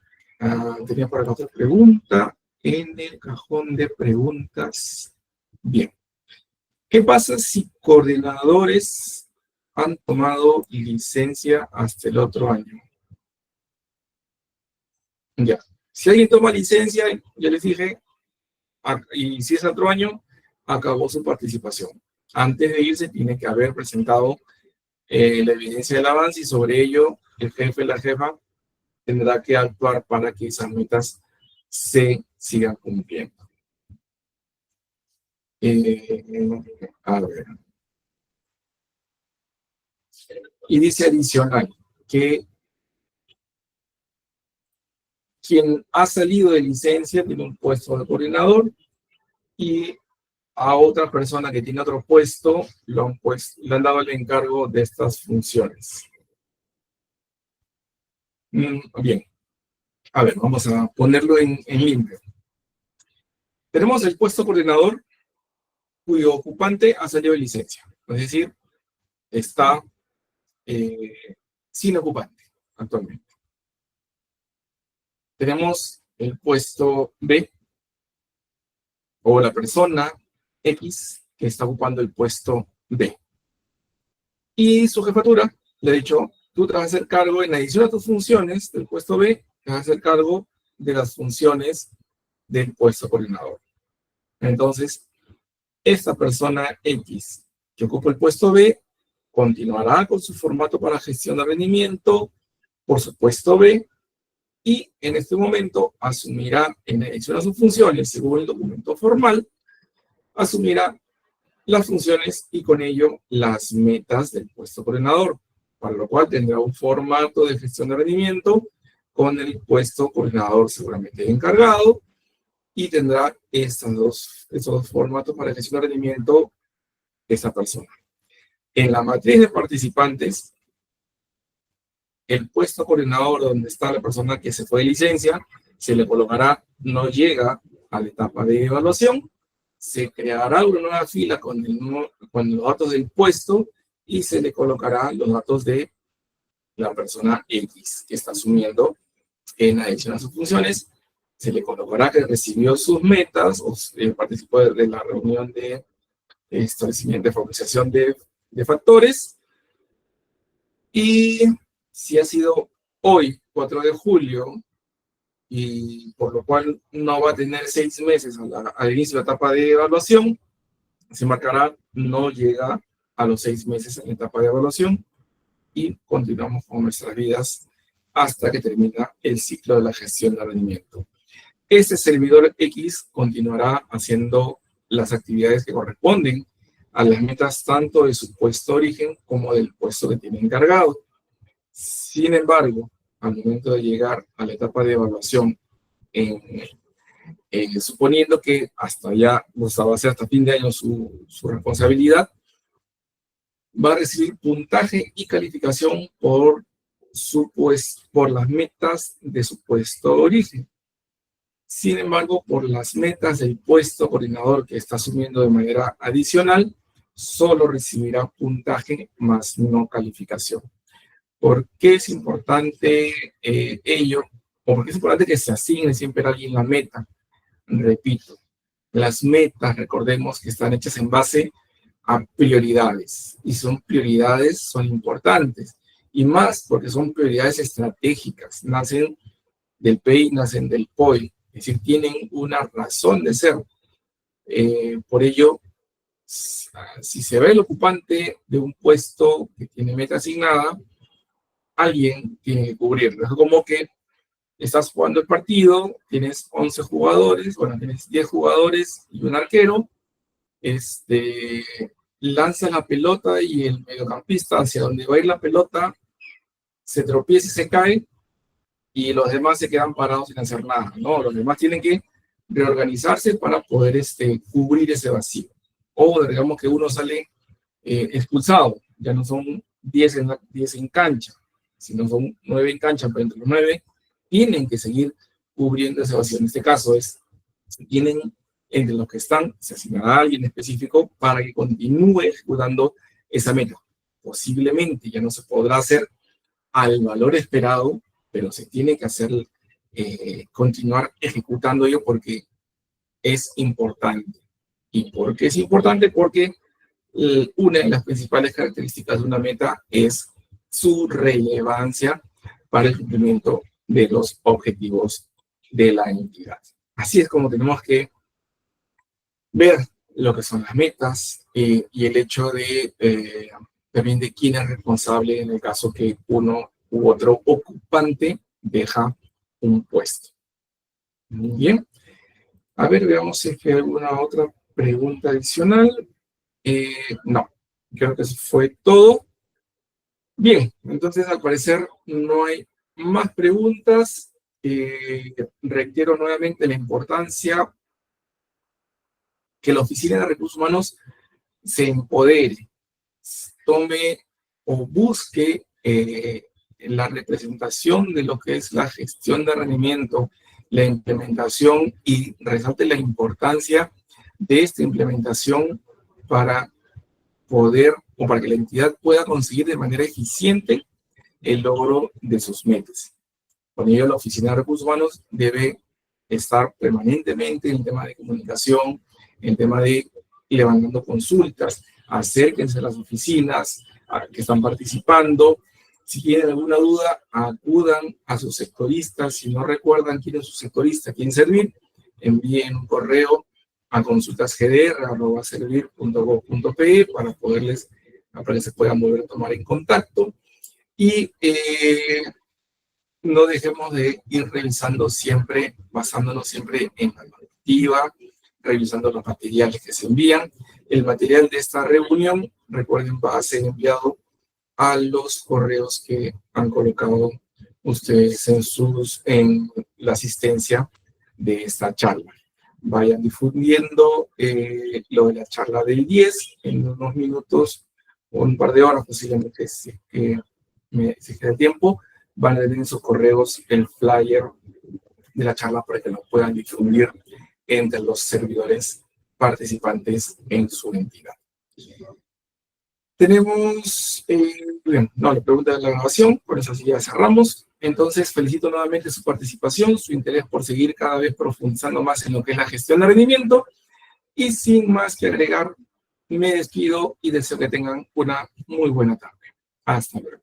tenía por acá otra pregunta en el cajón de preguntas. Bien. ¿Qué pasa si coordinadores han tomado licencia hasta el otro año? Ya. Si alguien toma licencia, ya les dije, y si es otro año, acabó su participación. Antes de irse, tiene que haber presentado la evidencia del avance y sobre ello el jefe, la jefa, tendrá que actuar para que esas metas se sigan cumpliendo. A ver. Y dice adicional que quien ha salido de licencia tiene un puesto de coordinador y a otra persona que tiene otro puesto le han dado el encargo de estas funciones. Bien. A ver, vamos a ponerlo en limpio. Tenemos el puesto coordinador cuyo ocupante ha salido de licencia. Es decir, está sin ocupante actualmente. Tenemos el puesto B o la persona X que está ocupando el puesto B. Y su jefatura le ha dicho, tú te vas a hacer cargo, en adición a tus funciones del puesto B, te vas a hacer cargo de las funciones del puesto coordinador. Entonces, esta persona X que ocupa el puesto B continuará con su formato para gestión de rendimiento por su puesto B y en este momento asumirá, en adición a sus funciones, según el documento formal, asumirá las funciones y con ello las metas del puesto coordinador, para lo cual tendrá un formato de gestión de rendimiento con el puesto coordinador seguramente encargado y tendrá estos dos formatos para gestión de rendimiento esa persona. En la matriz de participantes, el puesto coordinador donde está la persona que se fue de licencia, se le colocará no llega a la etapa de evaluación, se creará una nueva fila con los datos del puesto y se le colocará los datos de la persona X que está asumiendo en adición a sus funciones. Se le colocará que recibió sus metas o participó de la reunión de establecimiento de favorización de factores. Y si ha sido hoy, 4 de julio, y por lo cual no va a tener 6 meses al inicio de la etapa de evaluación, se marcará no llega a los 6 meses en la etapa de evaluación y continuamos con nuestras vidas hasta que termina el ciclo de la gestión de rendimiento. Este servidor X continuará haciendo las actividades que corresponden a las metas tanto de su puesto de origen como del puesto que tiene encargado. Sin embargo, al momento de llegar a la etapa de evaluación, suponiendo que hasta ya, va a ser hasta fin de año su responsabilidad, va a recibir puntaje y calificación por las metas de su puesto de origen. Sin embargo, por las metas del puesto coordinador que está asumiendo de manera adicional, solo recibirá puntaje más no calificación. ¿Por qué es importante ello? ¿O por qué es importante que se asigne siempre a alguien la meta? Repito, las metas, recordemos que están hechas en base a prioridades. Y son prioridades, son importantes. Y más porque son prioridades estratégicas. Nacen del PEI, nacen del POI. Es decir, tienen una razón de ser. Por ello, si se ve el ocupante de un puesto que tiene meta asignada, alguien tiene que cubrirlo. Es como que estás jugando el partido, tienes 11 jugadores, bueno, tienes 10 jugadores y un arquero, lanza la pelota y el mediocampista hacia donde va a ir la pelota se tropieza y se cae y los demás se quedan parados sin hacer nada, ¿no? Los demás tienen que reorganizarse para poder cubrir ese vacío. O digamos que uno sale expulsado, ya no son 10 en cancha, sino son 9 en cancha, pero entre los 9 tienen que seguir cubriendo ese vacío. En este caso tienen entre los que están, se asignará a alguien específico para que continúe ejecutando esa meta. Posiblemente ya no se podrá hacer al valor esperado, pero se tiene que hacer, continuar ejecutando ello porque es importante. ¿Y por qué es importante? Porque una de las principales características de una meta es su relevancia para el cumplimiento de los objetivos de la entidad. Así es como tenemos que ver lo que son las metas y el hecho de también de quién es responsable en el caso que uno u otro ocupante deja un puesto. Muy bien. A ver, veamos si hay alguna otra pregunta adicional. No, creo que eso fue todo. Bien, entonces al parecer no hay más preguntas. Reitero nuevamente la importancia que la Oficina de Recursos Humanos se empodere, tome o busque la representación de lo que es la gestión de rendimiento, la implementación y resalte la importancia de esta implementación para poder o para que la entidad pueda conseguir de manera eficiente el logro de sus metas. Por ello, la Oficina de Recursos Humanos debe estar permanentemente en el tema de comunicación, en el tema de levantando consultas, acérquense a las oficinas que están participando. Si tienen alguna duda, acudan a sus sectoristas. Si no recuerdan quién es su sectorista, a quién servir, envíen un correo a consultasgdr@servir.gov.pe para que se puedan volver a tomar en contacto. Y no dejemos de ir revisando siempre, basándonos siempre en la normativa, revisando los materiales que se envían. El material de esta reunión, recuerden, va a ser enviado a los correos que han colocado ustedes en la asistencia de esta charla. Vayan difundiendo lo de la charla del 10 en unos minutos o un par de horas, posiblemente si queda tiempo, van a tener en sus correos el flyer de la charla para que lo puedan difundir entre los servidores participantes en su entidad. Tenemos, la pregunta de la grabación, por eso sí ya cerramos. Entonces, felicito nuevamente su participación, su interés por seguir cada vez profundizando más en lo que es la gestión de rendimiento. Y sin más que agregar, me despido y deseo que tengan una muy buena tarde. Hasta luego.